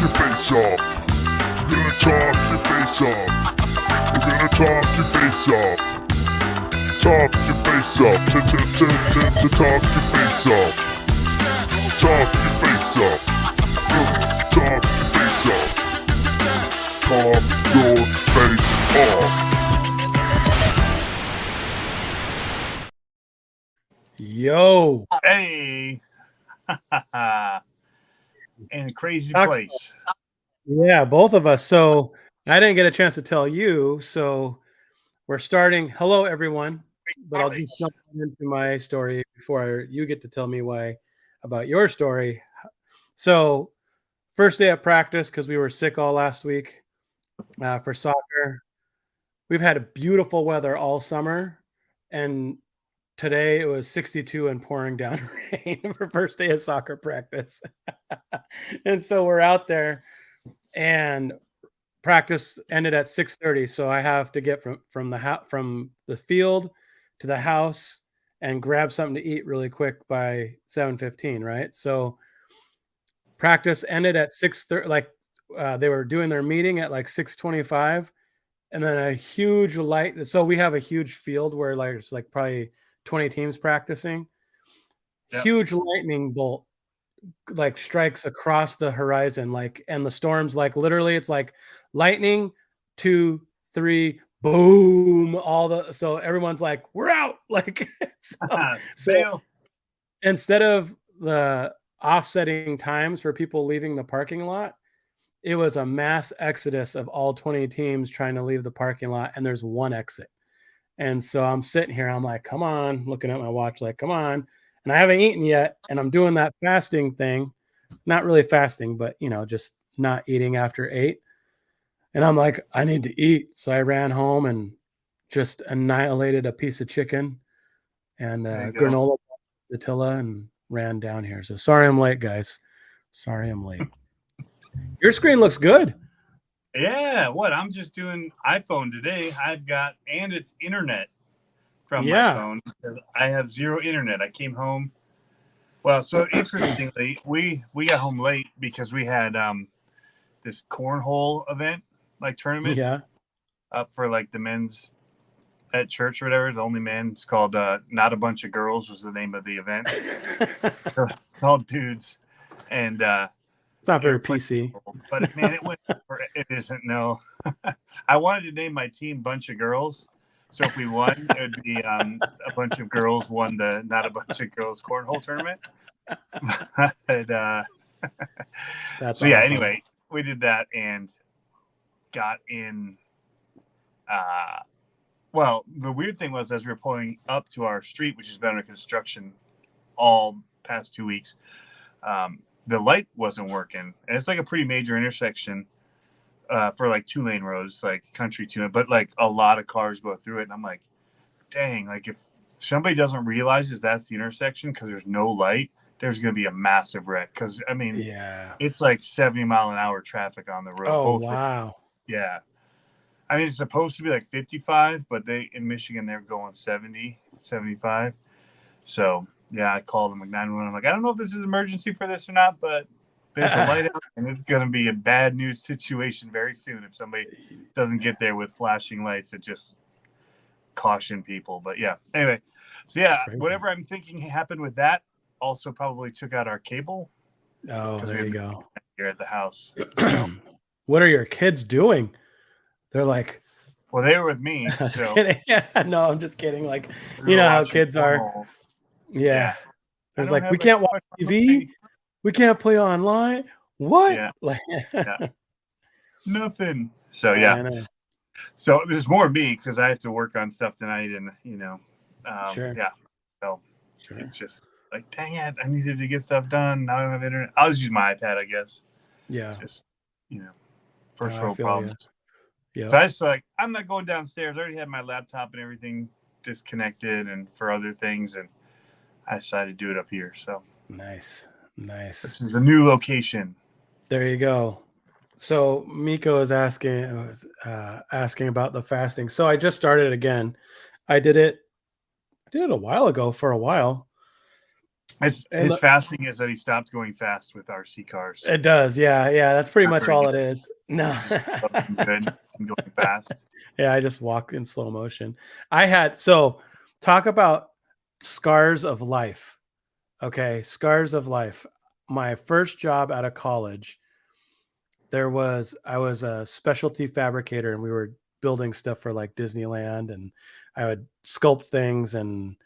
your face off. We're gonna talk your face off. We're gonna talk your face off. Talk your face off. To talk your face off. Talk your face off. Talk your face off. Talk your face off. Yo. Hey. In a crazy place. Yeah, both of us. So I didn't get a chance to tell you. So we're starting. Hello, everyone. But I'll just jump into my story before you get to tell me about your story. So first day of practice, because we were sick all last week for soccer. We've had beautiful weather all summer. And today it was 62 and pouring down rain for first day of soccer practice. And so we're out there and practice ended at 6:30. So I have to get from the field to the house and grab something to eat really quick by 7:15, right? So practice ended at 6:30, like they were doing their meeting at like 6:25, and then a huge light. So we have a huge field where like it's like probably 20 teams practicing. Yep. Huge lightning bolt like strikes across the horizon, like, and the storm's like literally it's like lightning, 2, 3, boom, so everyone's like, we're out. Like so instead of the offsetting times for people leaving the parking lot, it was a mass exodus of all 20 teams trying to leave the parking lot, and there's one exit. And so I'm sitting here, I'm like, come on, looking at my watch, like, come on. And I haven't eaten yet. And I'm doing that fasting thing, not really fasting, but, just not eating after 8. And I'm like, I need to eat. So I ran home and just annihilated a piece of chicken and granola, Nutella, and ran down here. So sorry I'm late, guys. Sorry I'm late. Your screen looks good. Yeah, I'm just doing iPhone today. And it's internet from my phone. I have zero internet. I came home. Well, so interestingly, we got home late because we had this cornhole event, like tournament. Yeah. Up for like the men's at church or whatever. The only men. It's called Not a Bunch of Girls was the name of the event. It's all dudes. And it's not very PC. But man, it isn't. No. I wanted to name my team Bunch of Girls. So if we won, it would be a bunch of girls won the Not a Bunch of Girls cornhole tournament. But, that's so yeah. Awesome. Anyway, we did that and got in. Well, the weird thing was as we were pulling up to our street, which has been under construction all past 2 weeks, the light wasn't working, and it's like a pretty major intersection. For like 2-lane roads, like country 2, but like a lot of cars go through it. And I'm like, dang, like if somebody doesn't realize that's the intersection because there's no light, there's going to be a massive wreck. Because I mean, it's like 70-mile-an-hour traffic on the road. Oh, wow. Roads. Yeah. I mean, it's supposed to be like 55, but in Michigan, they're going 70, 75. So yeah, I called them like 911. I'm like, I don't know if this is an emergency for this or not, but there's a light out, and it's going to be a bad news situation very soon if somebody doesn't get there with flashing lights that just caution people. But yeah, anyway, so yeah, whatever I'm thinking happened with that also probably took out our cable. Oh, there you go. Here at the house. What are your kids doing? They're like, well, they were with me. So. Kidding. No, I'm just kidding. Like, you know how kids are. Yeah. There's like, we can't watch TV. We can't play online. What? Yeah. Like, nothing. So yeah. So there's more me because I have to work on stuff tonight, and sure. Yeah. So it's just like, dang it, I needed to get stuff done. Now I don't have internet. I'll just use my iPad, I guess. Yeah. Just first world problems. Yeah. So I just like, I'm not going downstairs. I already had my laptop and everything disconnected and for other things, and I decided to do it up here. So nice. This is the new location. There you go. So Miko is asking about the fasting. So I just started again. I did it a while ago for a while. His fasting is that he stopped going fast with RC cars. It does, yeah. That's pretty much all it is. No, Good and going fast. Yeah, I just walk in slow motion. Talk about scars of life. Okay, scars of life. My first job out of college, I was a specialty fabricator, and we were building stuff for like Disneyland, and I would sculpt things and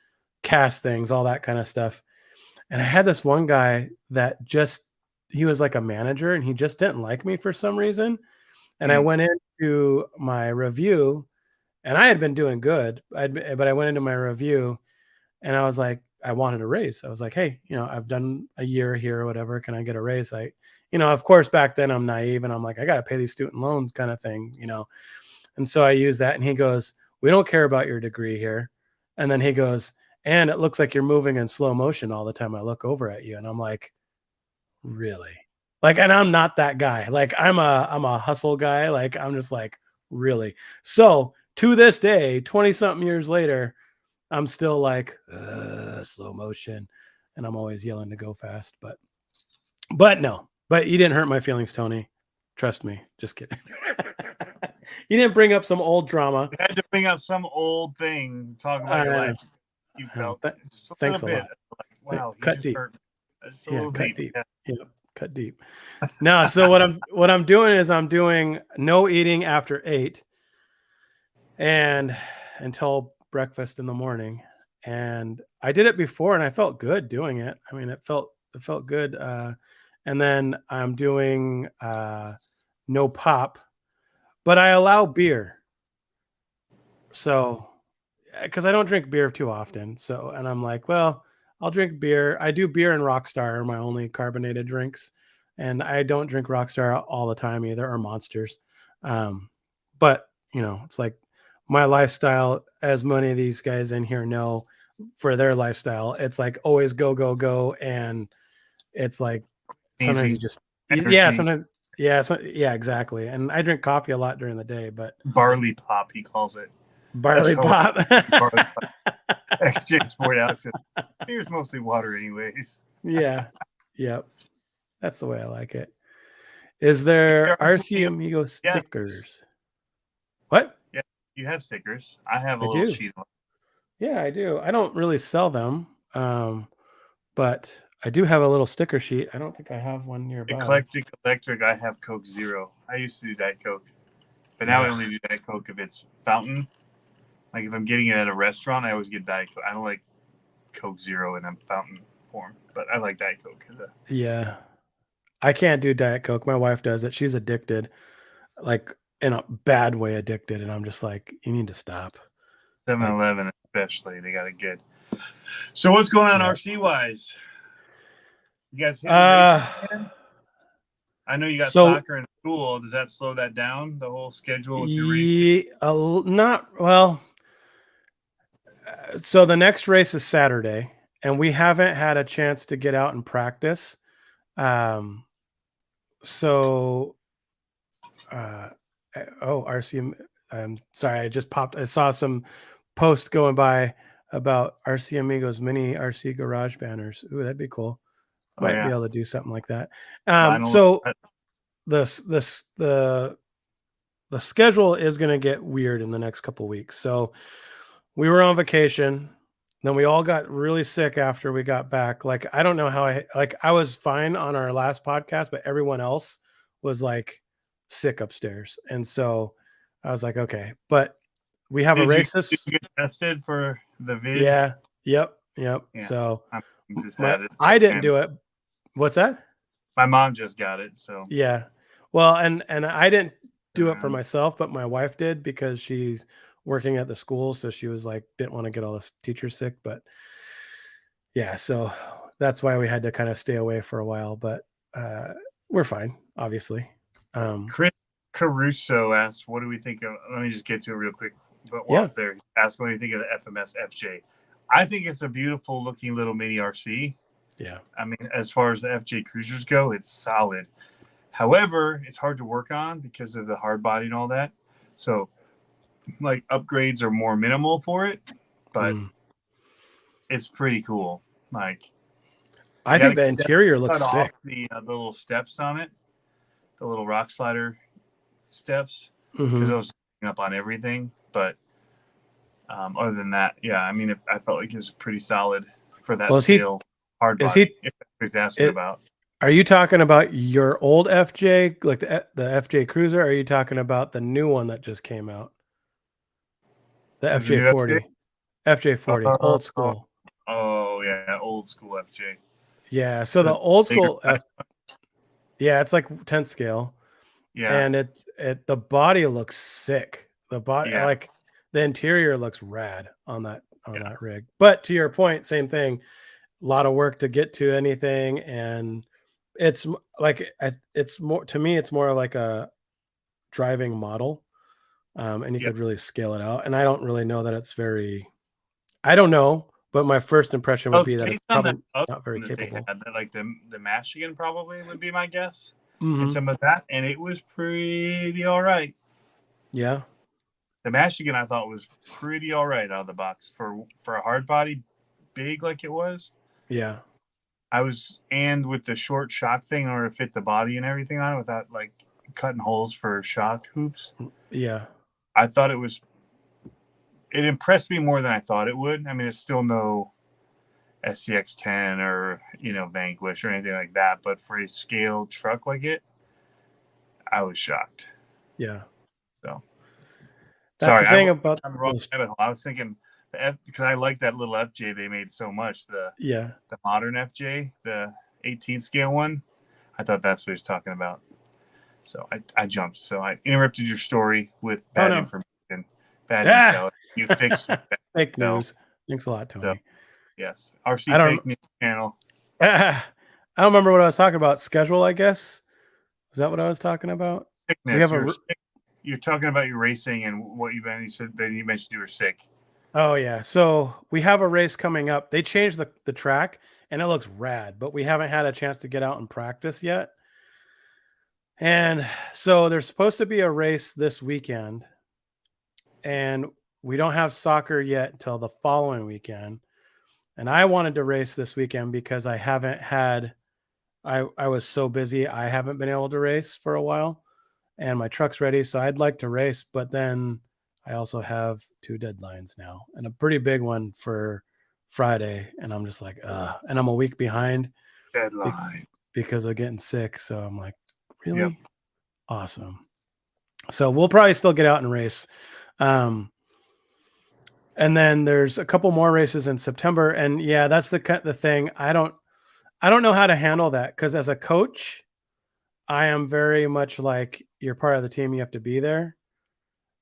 cast things, all that kind of stuff. And I had this one guy that he was like a manager, and he just didn't like me for some reason. And I went into my review, and I had been doing good, but I went into my review, and I was like, I wanted a raise. I was like, hey, I've done a year here or whatever. Can I get a raise? Of course, back then I'm naive, and I'm like, I got to pay these student loans kind of thing, And so I use that, and he goes, we don't care about your degree here. And then he goes, and it looks like you're moving in slow motion all the time I look over at you. And I'm like, really? Like, and I'm not that guy. Like, I'm a hustle guy. Like, I'm just like, really? So to this day, 20 something years later, I'm still like, slow motion. And I'm always yelling to go fast, but you didn't hurt my feelings, Tony. Trust me. Just kidding. You didn't bring up some old drama. You had to bring up some old thing, talking about your life. You felt just a thanks little a bit. lot. Like, wow, Cut deep. Cut deep. Yeah, cut deep. No, so what I'm doing is I'm doing no eating after 8 and until breakfast in the morning. And I did it before, and I felt good doing it. I mean, it felt good. And then I'm doing no pop, but I allow beer. So, because I don't drink beer too often. So, and I'm like, well, I'll drink beer. I do beer and Rockstar are my only carbonated drinks. And I don't drink Rockstar all the time either, or Monsters. But, it's like my lifestyle, as many of these guys in here know, for their lifestyle, it's like always go, go, go. And it's like sometimes you just, sometimes. Yeah, exactly. And I drink coffee a lot during the day, but barley pop, he calls it. Barley pop. Barley pop. XJ Sport Alex says, beer's mostly water anyways. Yeah. Yep. That's the way I like it. Is there RC Amigo stickers? Yes. What? Yeah, you have stickers. I have a little sheet of them. Yeah, I do. I don't really sell them, but I do have a little sticker sheet. I don't think I have one nearby. Eclectic Electric, I have Coke Zero. I used to do Diet Coke, but now I only do Diet Coke if it's fountain. Like if I'm getting it at a restaurant, I always get Diet Coke. I don't like Coke Zero in a fountain form, but I like Diet Coke. Yeah. I can't do Diet Coke. My wife does it. She's addicted, like in a bad way addicted. And I'm just like, you need to stop. 7-Eleven especially, they got it good. So what's going on RC-wise? You guys hit I know you got soccer in school. Does that slow that down, the whole schedule with your racing? Not well. So the next race is Saturday, and we haven't had a chance to get out and practice. RC. I'm sorry, I saw some post going by about RC Amigos mini RC garage banners. Ooh, that'd be cool. Might be able to do something like that. So the schedule is going to get weird in the next couple of weeks. So we were on vacation. Then we all got really sick after we got back. Like, I don't know how I was fine on our last podcast, but everyone else was like sick upstairs. And so I was like, okay, but we have a race. Did you get tested for the vid? Yeah. Yep. Yeah. So I didn't do it. What's that? My mom just got it. So yeah. Well, and I didn't do it for myself, but my wife did because she's working at the school. So she was like, didn't want to get all the teachers sick, but yeah, so that's why we had to kind of stay away for a while, but we're fine, obviously. Chris Caruso asks, what do we think of, let me just get to it real quick, but while it's there, ask what do you think of the FMS FJ? I think it's a beautiful looking little mini RC. Yeah. I mean, as far as the FJ Cruisers go, it's solid. However, it's hard to work on because of the hard body and all that. So, like, upgrades are more minimal for it, but it's pretty cool. Like, I think the interior cut looks off sick. the little steps on it, the little rock slider steps, because Mhm. those up on everything. But other than that, yeah, I mean, I felt like it was pretty solid for that Well, scale. Hard is body, he? if that's what he's asking about. Are you talking about your old FJ, like the FJ Cruiser? Or are you talking about the new one that just came out? The There's a new FJ? FJ40, old Oh, school. oh yeah, old school FJ. Yeah, so the The old bigger school yeah, it's like 10th scale, Yeah, and the body looks sick. The body, yeah, like the interior looks rad on that yeah. rig. But to your point, same thing. A lot of work to get to anything, and it's like it's more, to me, it's more like a driving model, and you Yep. could really scale it out. And I don't really know that it's very, I don't know, but my first impression would Oh, be it's that it's based on that probably other not very one that they capable. had, like the Michigan probably would be my guess, and Hmm. some of that, and it was pretty all right. Yeah, The Michigan I thought was pretty all right out of the box for a hard body, big like it was. yeah, And with the short shock thing in order to fit the body and everything on it without like cutting holes for shock hoops. yeah, I thought it impressed me more than I thought it would. I mean, it's still no SCX10 or Vanquish or anything like that, but for a scaled truck like it, I was shocked. yeah. So That's sorry, the I thing went about on the wrong those. rabbit hole. I was thinking because I like that little FJ they made so much, the Yeah. modern FJ, the 18th scale one. I thought that's what he was talking about. So I jumped. So I interrupted your story with Oh bad no. information, bad Ah! intel. You fixed bad Fake intel. news. Thanks a lot, So Tony. yes, I RC don't. Fake News channel. I don't remember what I was talking about. Schedule, I guess. Is that what I was talking about? We Sickness. have You a. were sick. You're talking about your racing and what you've been. You said then you mentioned you were sick. Oh yeah. So we have a race coming up. They changed the track and it looks rad, but we haven't had a chance to get out and practice yet. And so there's supposed to be a race this weekend, and we don't have soccer yet until the following weekend. And I wanted to race this weekend because I haven't had, I was so busy. I haven't been able to race for a while, and my truck's ready. So I'd like to race, but then I also have 2 deadlines now and a pretty big one for Friday. And I'm just like, and I'm a week behind Deadline. because of getting sick. So I'm like, really? Yep. Awesome. So we'll probably still get out and race. And then there's a couple more races in September. And yeah, that's the thing. I don't know how to handle that, because as a coach, I am very much like, you're part of the team. You have to be there.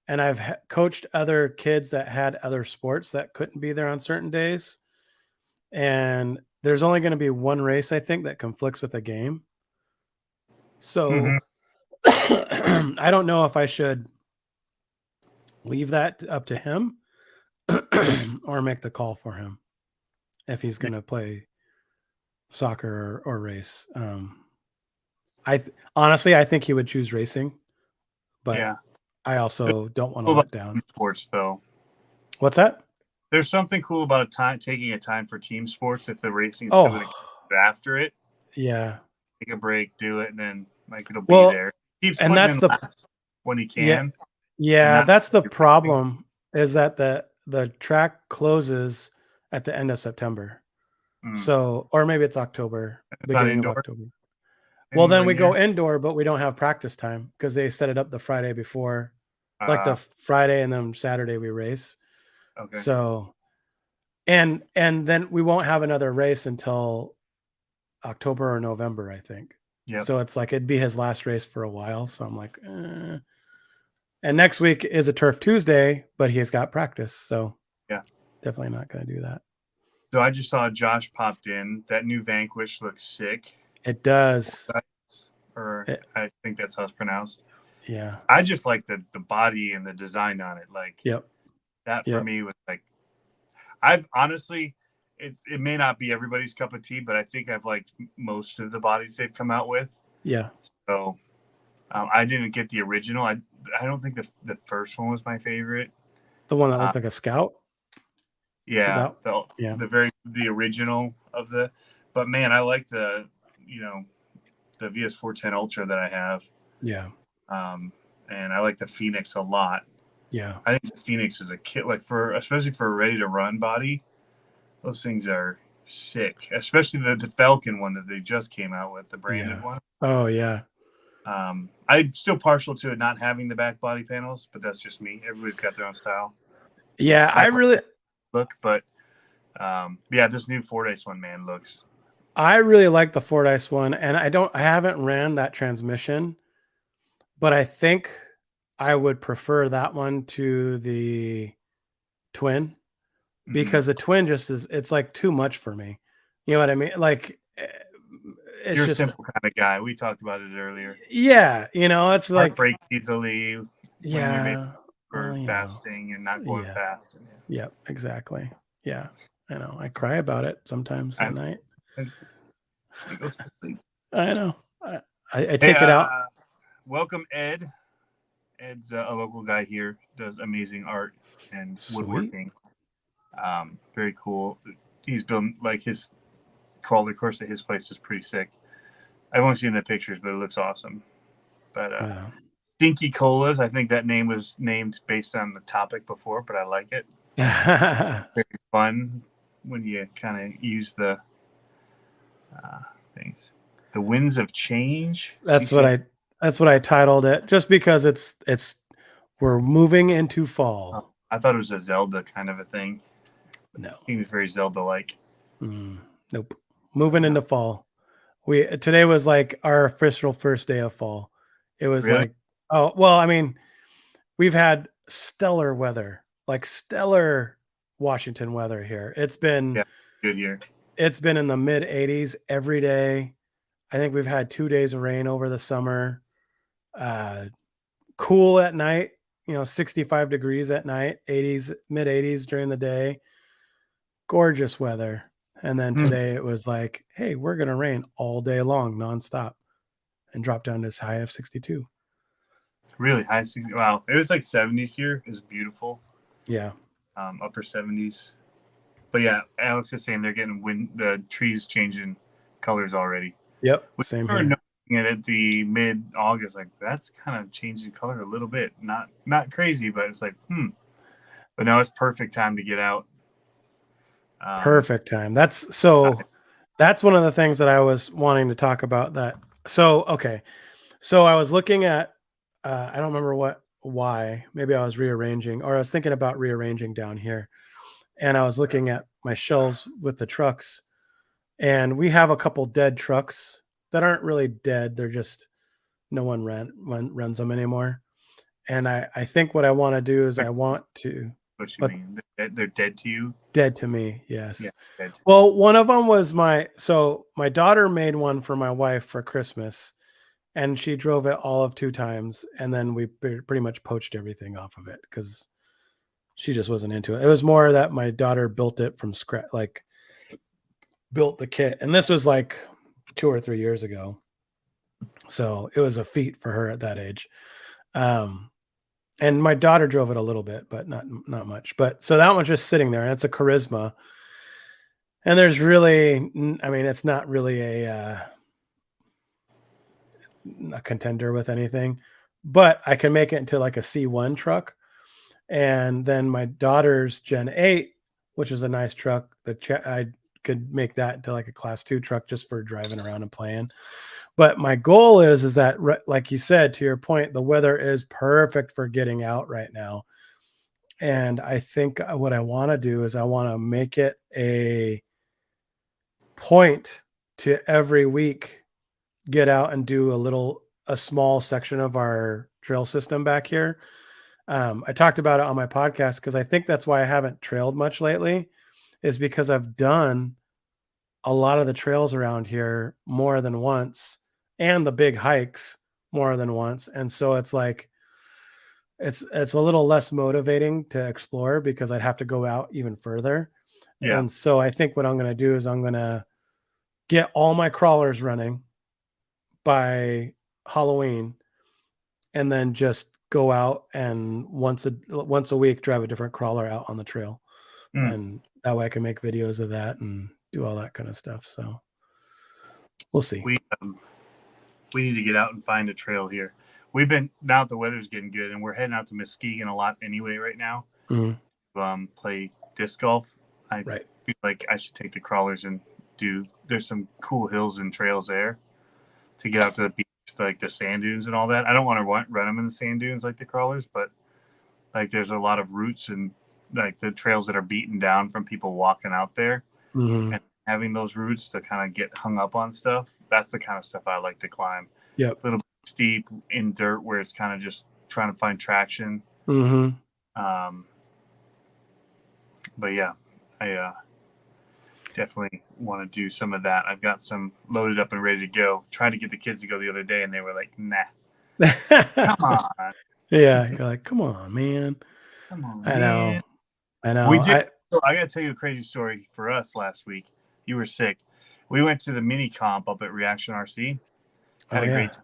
And I've coached other kids that had other sports that couldn't be there on certain days. And there's only going to be one race, I think, that conflicts with a game. So I don't know if I should leave that up to him or make the call for him if he's going to play soccer or race. Honestly, I think he would choose racing, but Yeah. I also don't want to let down sports, though. What's that? There's something cool about taking a time for team sports if the racing is still going to get after it. Yeah. Take a break, do it, and then it'll be there. Keeps and that's when he can. Yeah, that's the problem, is that the track closes at the end of September. So, or maybe it's October, beginning of October. Well, then we go indoor, but we don't have practice time because they set it up the Friday before, like the Friday, and then Saturday we race. Okay. So, and then we won't have another race until October or November, I think. Yeah. So it's like it'd be his last race for a while. So I'm like, And next week is a Turf Tuesday, but he's got practice. So yeah, definitely not going to do that. So I just saw Josh popped in. That new Vanquish looks sick. It does. I think that's how it's pronounced. Yeah. I just like the body and the design on it. Like, that for me was like, I've honestly, it may not be everybody's cup of tea, but I think I've liked most of the bodies they've come out with. Yeah. So I didn't get the original. I don't think the first one was my favorite. The one that looked like a Scout? Yeah. The original of But man, I like the VS410 Ultra that I have. Yeah. And I like the Phoenix a lot. Yeah. I think the Phoenix is a kit, especially for a ready to run body. Those things are sick, especially the Falcon one that they just came out with, the branded one. Oh yeah. I'm still partial to it not having the back body panels, but that's just me. Everybody's got their own style. Yeah, I really look, but yeah, this new Fordyce one, man, looks. I really like the Fordyce one, and I haven't ran that transmission, but I think I would prefer that one to the twin, because the twin it's like too much for me. You know what I mean? Like it's You're just a simple kind of guy. We talked about it earlier. Yeah, it's like break easily when you're made for fasting and not going fast. Yep, exactly. Yeah, I know. I cry about it sometimes at night. I know. I take it out. Welcome, Ed. Ed's a local guy here. Does amazing art and woodworking. Very cool. He's building like his crawler course at his place is pretty sick. I've only seen the pictures, but it looks awesome. But Stinky Colas, I think that name was named based on the topic before, but I like it. Very fun when you kind of use the things. The Winds of Change. That's what I titled it, just because it's we're moving into fall. I thought it was a Zelda kind of a thing. No, it seems very Zelda-like. Nope. Moving into fall. Today was like our official first day of fall. It was really? Like, oh well, I mean, we've had stellar weather, like stellar Washington weather here. It's been good year. It's been in the mid 80s every day. I think we've had 2 days of rain over the summer. Cool at night, 65 degrees at night, mid 80s during the day. Gorgeous weather. And then today it was like, hey, we're going to rain all day long, nonstop, and drop down to as high of 62. Really high 60. Wow. It was like 70s here. It was beautiful. Yeah. Upper 70s. But yeah, Alex is saying they're getting the trees changing colors already. Yep. Same here. Noticing it at the mid-August, like that's kind of changing color a little bit. Not crazy, but it's like, But now it's perfect time to get out. Perfect time. That's one of the things that I was wanting to talk about. Okay. So I was looking at, I don't remember why, maybe I was rearranging, or I was thinking about rearranging down here. And I was looking at my shelves with the trucks, and we have a couple dead trucks that aren't really dead. They're just, no one runs them anymore. And I think what I want to do is I want to. What you mean? They're dead to you? Dead to me, yes. Yeah, dead. Well, one of them was my daughter made one for my wife for Christmas, and she drove it all of 2 times, and then we pretty much poached everything off of it because she just wasn't into it. It was more that my daughter built it from scratch, like built the kit. And this was like 2 or 3 years ago. So it was a feat for her at that age. And my daughter drove it a little bit, but not much. But so that one's just sitting there, and it's a Charisma. And there's really, I mean, it's not really a contender with anything, but I can make it into like a C1 truck. And then my daughter's Gen 8, which is a nice truck, I could make that into like a class 2 truck just for driving around and playing. But my goal is that, like you said, to your point, the weather is perfect for getting out right now. And I think what I want to do is I want to make it a point to every week get out and do a small section of our trail system back here. I talked about it on my podcast because I think that's why I haven't trailed much lately, is because I've done a lot of the trails around here more than once, and the big hikes more than once. And so it's like, it's a little less motivating to explore because I'd have to go out even further. Yeah. And so I think what I'm going to do is I'm going to get all my crawlers running by Halloween, and then just go out and once a week drive a different crawler out on the trail. And that way I can make videos of that and do all that kind of stuff. So We'll see. We need to get out and find a trail here. We've been, now that the weather's getting good, and we're heading out to Muskegon a lot anyway right now. Play disc golf. I feel like I should take the crawlers and there's some cool hills and trails there to get out to the beach, like the sand dunes and all that. I don't want to run them in the sand dunes like the crawlers, but like there's a lot of routes and like the trails that are beaten down from people walking out there, and having those routes to kind of get hung up on stuff. That's the kind of stuff I like to climb. Yep. A little bit steep in dirt where it's kind of just trying to find traction. But yeah, I definitely want to do some of that. I've got some loaded up and ready to go. Tried to get the kids to go the other day, and they were like, "Nah, come on." Yeah, you're like, "Come on, man." Come on, I know. man. I know. We did. I got to tell you a crazy story for us last week. You were sick. We went to the mini comp up at Reaction RC. Had a great time.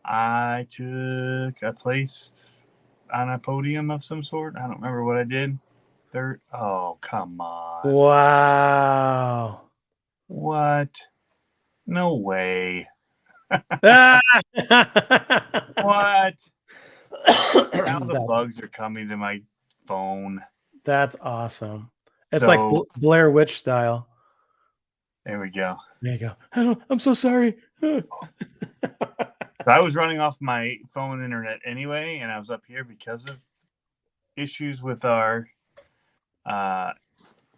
I took a place on a podium of some sort. I don't remember what I did. Third. Oh, come on. Wow. What? No way. What? Now the bugs are coming to my phone. That's awesome. It's like Blair Witch style. There we go. There you go. I'm so sorry. I was running off my phone internet anyway, and I was up here because of issues with our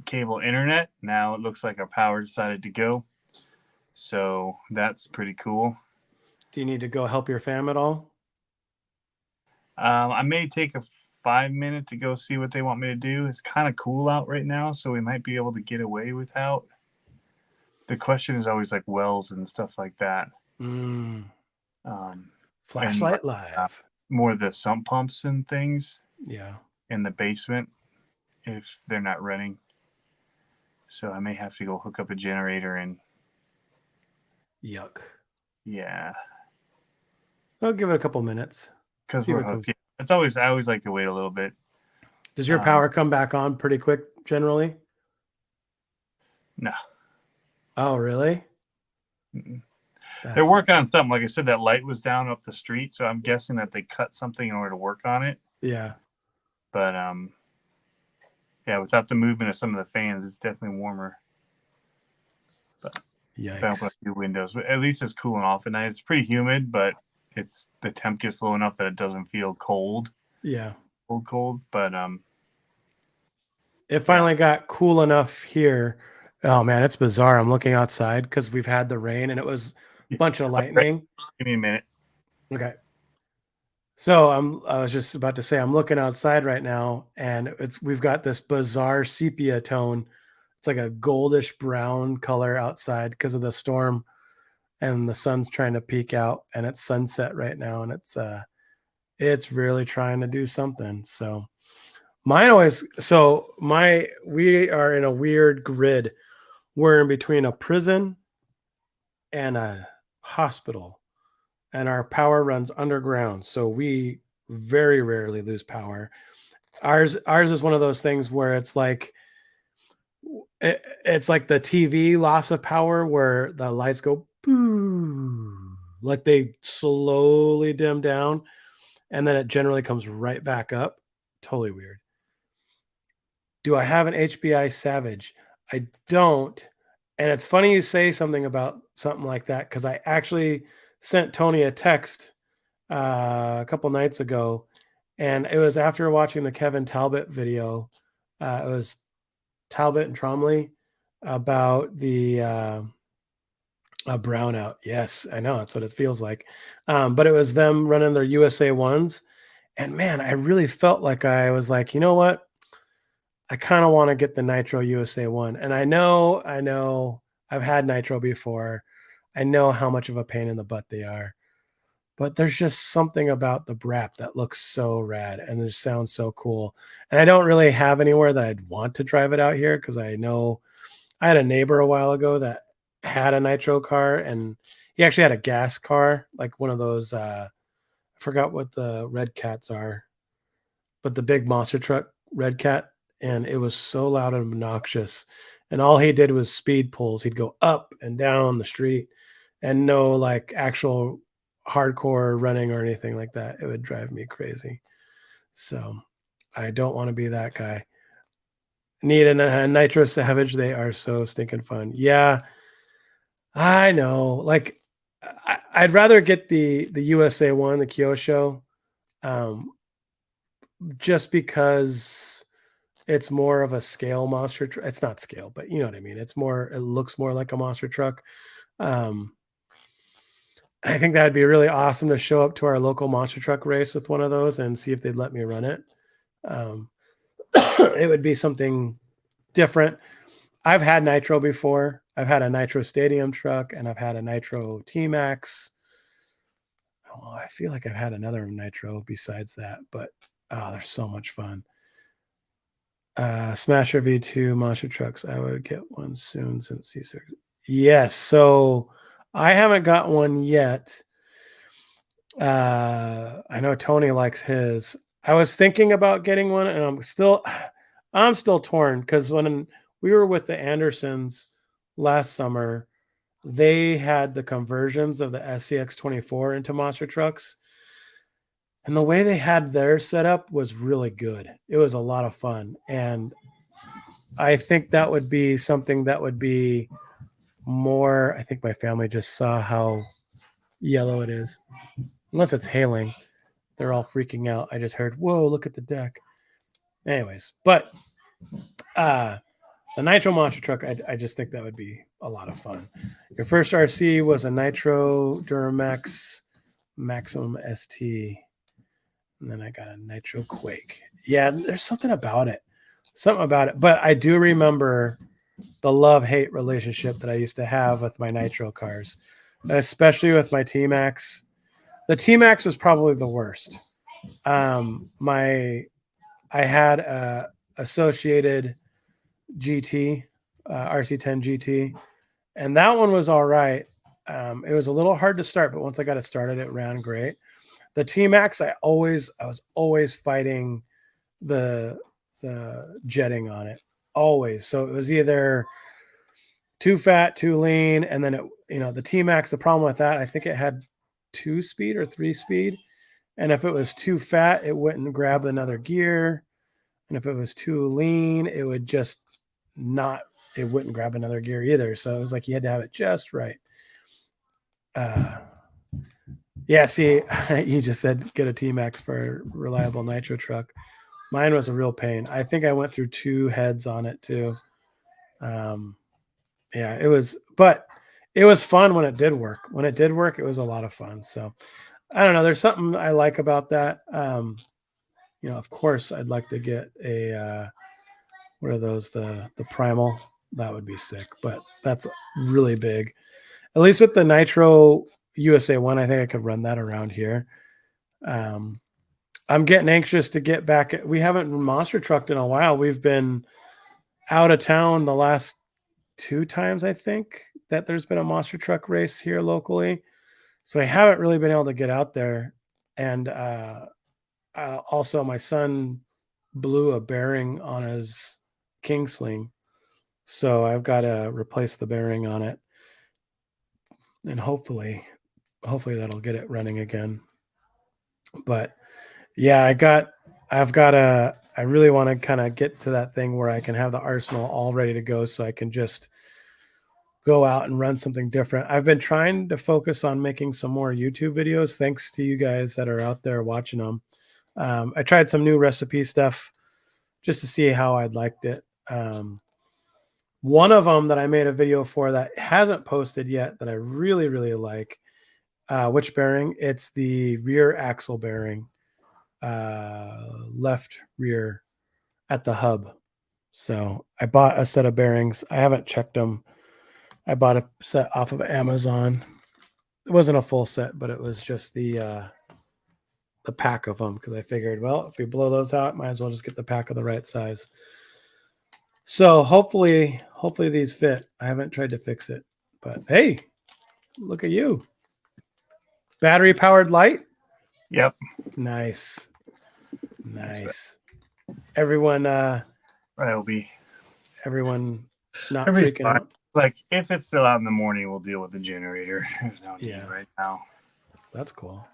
cable internet. Now it looks like our power decided to go. So that's pretty cool. Do you need to go help your fam at all? I may take a 5-minute to go see what they want me to do. It's kind of cool out right now, so we might be able to get away without. The question is always like wells and stuff like that. Flashlight live. More the sump pumps and things. Yeah. In the basement if they're not running. So I may have to go hook up a generator and. Yuck. Yeah. I'll give it a couple minutes. Because we're hooked. Yeah. I always like to wait a little bit. Does your power come back on pretty quick generally? No. Oh, really? They're working on something. Like I said, that light was down up the street, so I'm guessing that they cut something in order to work on it. Yeah. But yeah, without the movement of some of the fans, it's definitely warmer. But yikes. I open a few windows, but at least it's cooling off at night. It's pretty humid, but the temp gets low enough that it doesn't feel cold. Yeah. Cold. But it finally got cool enough here. Oh man, it's bizarre. I'm looking outside because we've had the rain and it was a bunch of lightning. Give me a minute. Okay. So I was just about to say I'm looking outside right now and we've got this bizarre sepia tone. It's like a goldish brown color outside because of the storm and the sun's trying to peek out and it's sunset right now and it's really trying to do something. So we are in a weird grid. We're in between a prison and a hospital, and our power runs underground. So we very rarely lose power. Ours is one of those things where it's like the TV loss of power where the lights go boom, like they slowly dim down, and then it generally comes right back up. Totally weird. Do I have an HBI Savage? I don't. And it's funny you say something about something like that because I actually sent Tony a text a couple nights ago, and it was after watching the Kevin Talbot video. It was Talbot and Tromley about the brownout. Yes, I know. That's what it feels like. But it was them running their USA ones. And man, I really felt like I was like, you know what? I kind of want to get the Nitro USA one. And I know I've had Nitro before. I know how much of a pain in the butt they are. But there's just something about the Brap that looks so rad and it sounds so cool. And I don't really have anywhere that I'd want to drive it out here because I know I had a neighbor a while ago that had a Nitro car and he actually had a gas car, like one of those, I forgot what the Red Cats are, but the big monster truck Red Cat. And it was so loud and obnoxious. and all he did was speed pulls. He'd go up and down the street, and no like actual hardcore running or anything like that. It would drive me crazy. So I don't want to be that guy. Need a Nitro Savage. They are so stinking fun. Yeah, I know. Like, I'd rather get the USA one, the Kyosho, just because it's more of a scale monster. It's not scale, but you know what I mean. It's more. It looks more like a monster truck. I think that'd be really awesome to show up to our local monster truck race with one of those and see if they'd let me run it. It would be something different. I've had Nitro before. I've had a Nitro Stadium truck, and I've had a Nitro T-Max. Oh, I feel like I've had another Nitro besides that, but they're so much fun. Smasher V2 monster trucks. I would get one soon since these are. Yes, so I haven't got one yet. I know Tony likes his. I was thinking about getting one, and I'm still torn because when we were with the Andersons last summer, they had the conversions of the SCX24 into monster trucks. And the way they had their setup was really good. It was a lot of fun. And I think that would be something that would be more. I think my family just saw how yellow it is. Unless it's hailing. They're all freaking out. I just heard, whoa, look at the deck. Anyways, but the Nitro monster truck, I just think that would be a lot of fun. Your first RC was a Nitro Duramax Maximum ST. And then I got a Nitro Quake. Yeah, there's something about it. But I do remember the love-hate relationship that I used to have with my Nitro cars, especially with my T-Max. The T-Max was probably the worst. I had a Associated GT, RC10 GT, and that one was all right. It was a little hard to start, but once I got it started, it ran great. The T-Max, I was always fighting the jetting on it, always. So it was either too fat, too lean, and then the T-Max. The problem with that, I think it had 2-speed or 3-speed, and if it was too fat, it wouldn't grab another gear, and if it was too lean, it would just it wouldn't grab another gear either. So it was like you had to have it just right. Yeah, see, you just said get a T-Max for a reliable Nitro truck. Mine was a real pain. I think I went through 2 heads on it too. Yeah, it was fun when it did work. When it did work, it was a lot of fun. So I don't know. There's something I like about that. Of course, I'd like to get a what are those? The Primal. That would be sick, but that's really big. At least with the Nitro USA one, I think I could run that around here. I'm getting anxious to get back. We haven't monster trucked in a while. We've been out of town the last 2 times, I think, that there's been a monster truck race here locally. So I haven't really been able to get out there. And also, my son blew a bearing on his Kingsling. So I've got to replace the bearing on it. And hopefully that'll get it running again. But yeah, I really want to kind of get to that thing where I can have the arsenal all ready to go so I can just go out and run something different. I've been trying to focus on making some more YouTube videos, thanks to you guys that are out there watching them. I tried some new recipe stuff just to see how I'd liked it. One of them that I made a video for that hasn't posted yet that I really, really like. Which bearing? It's the rear axle bearing, left rear at the hub. So I bought a set of bearings. I haven't checked them. I bought a set off of Amazon. It wasn't a full set, but it was just the pack of them, because I figured, well, if we blow those out, might as well just get the pack of the right size. So hopefully these fit. I haven't tried to fix it, but hey, look at you. Battery powered light. Yep. Nice. Everyone. Right, will be. Everyone not Everybody's freaking fine. out. Like, if it's still out in the morning, we'll deal with the generator. There's no need Yeah. right now. That's cool.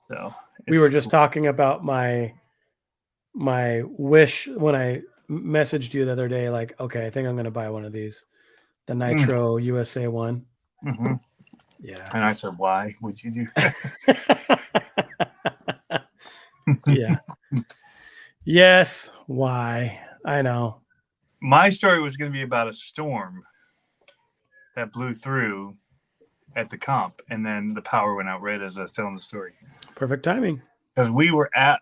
So We were just talking about my wish when I messaged you the other day. Like, okay, I think I'm going to buy one of these, the Nitro USA one. Mm-hmm. Yeah. And I said, why would you do that? Yeah. Yes. Why? I know. My story was going to be about a storm that blew through at the comp, and then the power went out right as I was telling the story. Perfect timing. Because we were at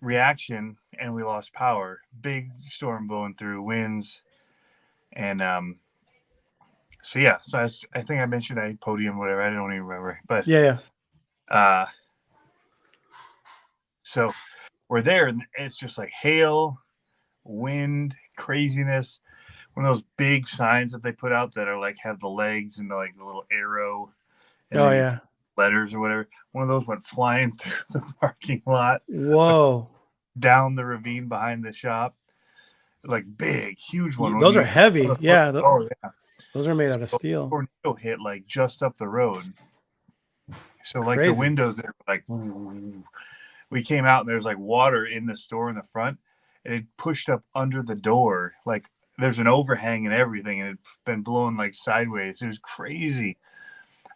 reaction and we lost power. Big storm blowing through, winds, and so I think I mentioned I podium, whatever. I don't even remember, but Yeah. So we're there, and it's just like hail, wind, craziness. One of those big signs that they put out that are like have the legs and the little arrow and Oh then yeah. letters or whatever. One of those went flying through the parking lot. Whoa. Down the ravine behind the shop. Like big, huge one. Those are heavy. Yeah. Oh yeah. Those are made out of steel. Tornado hit like just up the road. So like Crazy. the windows there were like ooh. We came out and there was like water in the store in the front, and it pushed up under the door. Like there's an overhang and everything, and it's been blowing like sideways. It was crazy.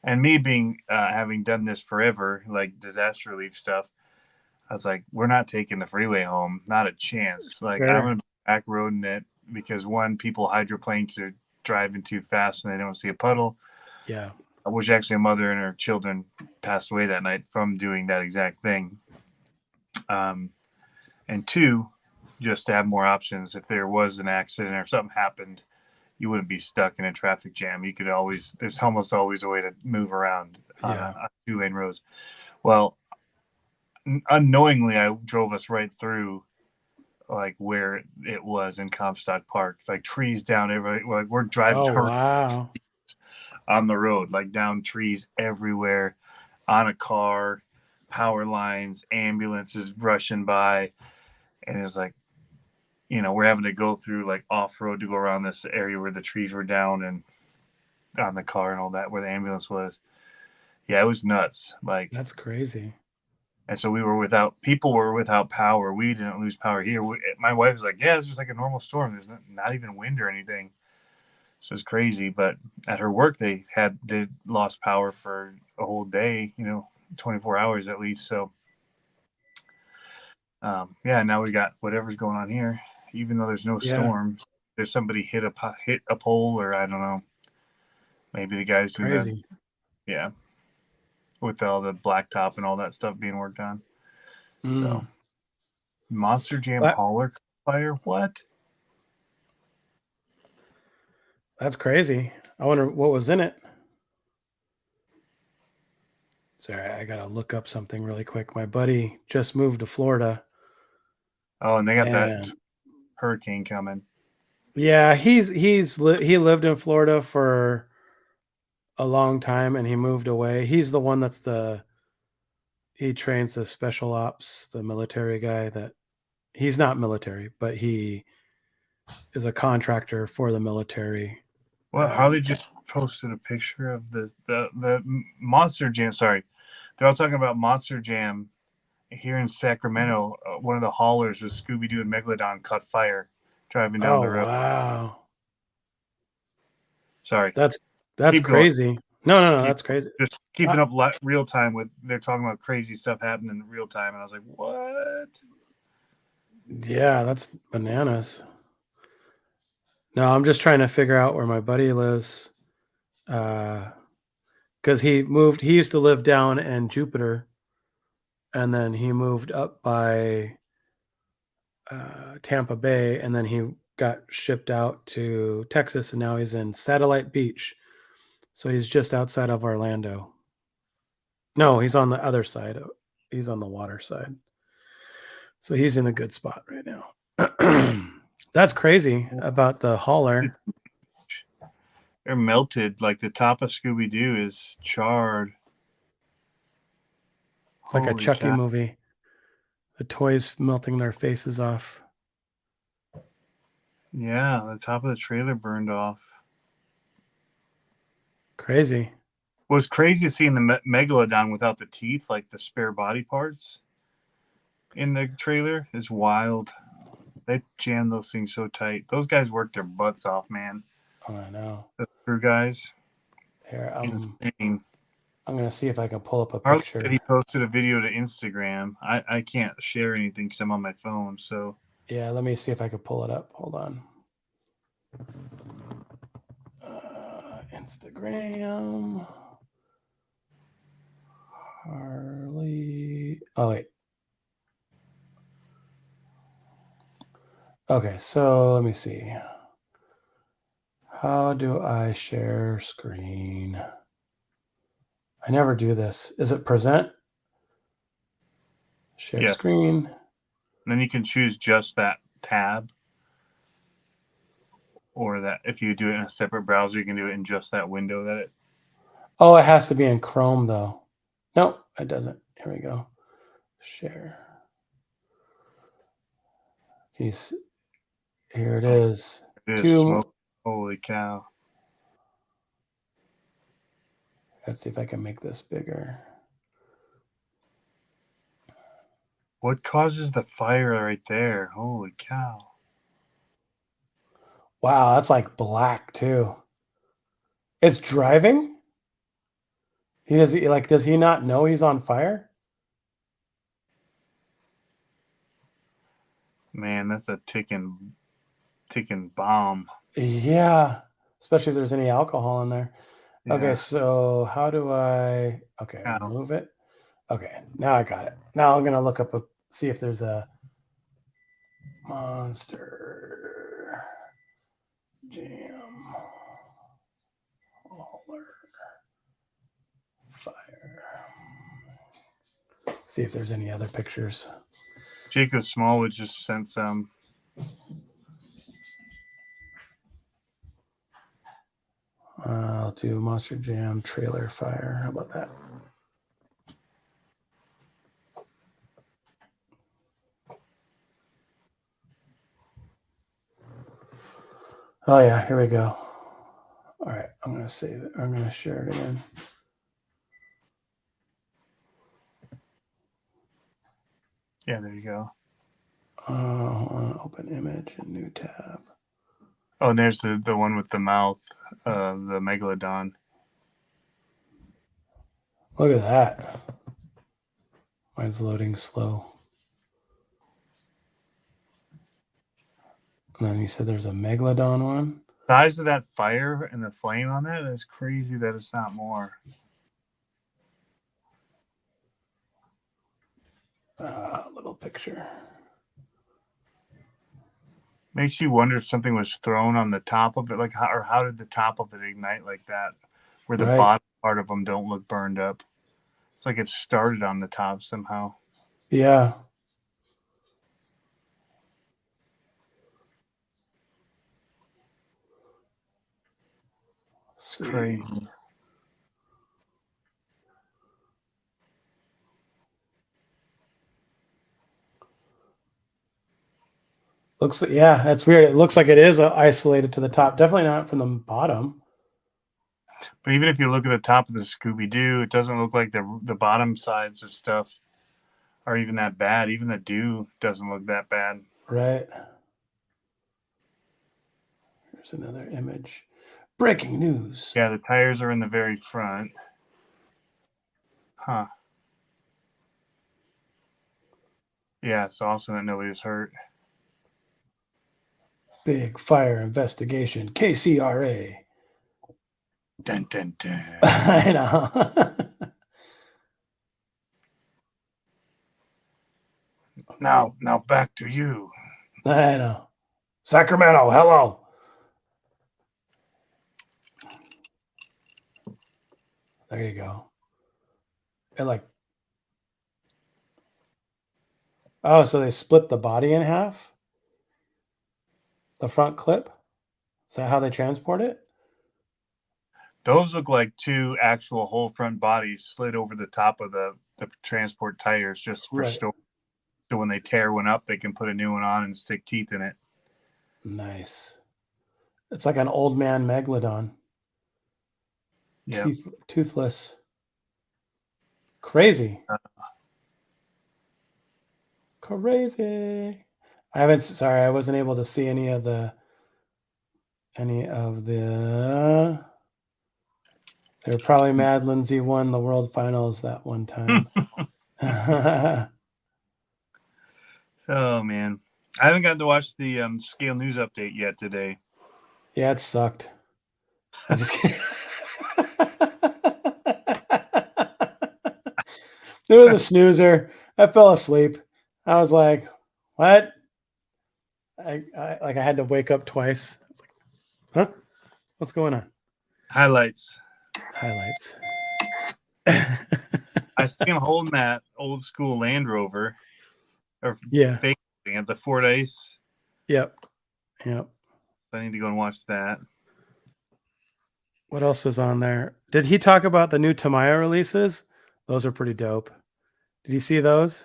And me being having done this forever, like disaster relief stuff, I was like, we're not taking the freeway home, not a chance. Like Sure. I'm gonna be back roading it because one, people hydroplanes are driving too fast and they don't see a puddle. Yeah. Which actually a mother and her children passed away that night from doing that exact thing. And two, just to have more options. If there was an accident or something happened, you wouldn't be stuck in a traffic jam. You could always, there's almost always a way to move around on a 2-lane roads. Well, unknowingly, I drove us right through like where it was in Comstock Park, like trees down everywhere. Like we're driving wow. on the road, like down trees everywhere, on a car, power lines, ambulances rushing by. And it was like, we're having to go through like off road to go around this area where the trees were down and on the car and all that, where the ambulance was. Yeah, it was nuts. Like, that's crazy. And so people were without power. We didn't lose power here. My wife was like, yeah, it's just like a normal storm. There's not even wind or anything. So it's crazy. But at her work, they lost power for a whole day, 24 hours at least. So, now we got whatever's going on here, even though there's no storm. There's somebody hit a pole, or I don't know. Maybe the guy's doing that. Yeah. With all the blacktop and all that stuff being worked on. So, Monster Jam hauler fire? What? That's crazy. I wonder what was in it. Sorry, I gotta look up something really quick. My buddy just moved to Florida. Oh, and they got that hurricane coming. Yeah, he lived in Florida for a long time, and he moved away. He's the one he trains the special ops, the military guy. That he's not military, but he is a contractor for the military. Well, Harley just posted a picture of the Monster Jam. Sorry, they're all talking about Monster Jam here in Sacramento. One of the haulers with Scooby Doo and Megalodon caught fire driving down the road. Wow. Sorry. That's crazy. No, that's crazy. Just keeping up real time they're talking about crazy stuff happening in real time. And I was like, what? Yeah, that's bananas. No, I'm just trying to figure out where my buddy lives. Because he used to live down in Jupiter, and then he moved up by Tampa Bay, and then he got shipped out to Texas, and now he's in Satellite Beach. So he's just outside of Orlando. No, he's on the other side. He's on the water side. So he's in a good spot right now. That's crazy about the hauler. They're melted. Like the top of Scooby Doo is charred. It's like a Chucky movie. The toys melting their faces off. Yeah, the top of the trailer burned off. Crazy. What was crazy is seeing the megalodon without the teeth, like the spare body parts in the trailer, is wild. They jammed those things so tight. Those guys worked their butts off, man. Oh, I know. The crew guys. Here, Insane. I'm gonna see if I can pull up a Harley picture. said he posted a video to Instagram. I can't share anything because I'm on my phone. So Yeah, let me see if I can pull it up. Hold on. Instagram. Harley. Oh, wait. Okay, so let me see. How do I share screen? I never do this. Is it present? Share Yes. screen. then you can choose just that tab, or that if you do it in a separate browser, you can do it in just that window that it. Oh, it has to be in Chrome though. No, it doesn't. Here we go. Share. Can you see? Here it is. It is Two. smoke. Holy cow! Let's see if I can make this bigger. What causes the fire right there? Holy cow! Wow, that's like black too. It's driving? Does he not know he's on fire? Man, that's a ticking bomb. Yeah. Especially if there's any alcohol in there. Yeah. Okay, so how do I Ow. remove it? Okay, now I got it. Now I'm gonna look up see if there's a Monster Jam hauler fire. See if there's any other pictures. Jacob Smallwood just sent some. I'll do Monster Jam trailer fire. How about that? Oh yeah, here we go. All right, I'm gonna save it. I'm gonna share it again. Yeah, there you go. Open image and new tab. Oh, and there's the one with the mouth, the megalodon. Look at that. Mine's loading slow. And then you said there's a megalodon one. Size of that fire and the flame on that is crazy that it's not more. Little picture. Makes you wonder if something was thrown on the top of it, like how did the top of it ignite like that, where the bottom part of them don't look burned up. It's like it started on the top somehow. Yeah. It's crazy. Yeah, that's weird. It looks like it is isolated to the top. Definitely not from the bottom. But even if you look at the top of the Scooby-Doo, it doesn't look like the bottom sides of stuff are even that bad. Even the Doo doesn't look that bad. Right. Here's another image. Breaking news. Yeah, the tires are in the very front. Huh. Yeah, it's awesome that nobody was hurt. Big fire investigation. KCRA. Dun, dun, dun. I know. Now back to you. I know. Sacramento, hello. There you go. Oh, so they split the body in half? The front clip? Is that how they transport it? Those look like two actual whole front bodies slid over the top of the transport tires just for storage. So when they tear one up, they can put a new one on and stick teeth in it. Nice. It's like an old man megalodon. Yeah. Toothless. Crazy. Crazy. I wasn't able to see any of the they were probably mad Lindsay won the world finals that one time. Oh man, I haven't gotten to watch the Scale News update yet today. Yeah, it sucked. I'm just kidding. It was a snoozer. I fell asleep. I was like, what? I had to wake up twice. I was like, huh? What's going on? Highlights. I see him holding that old school Land Rover, or Yeah. fake at the Ford Ice. Yep. I need to go and watch that. What else was on there? Did he talk about the new Tamiya releases? Those are pretty dope. Did you see those?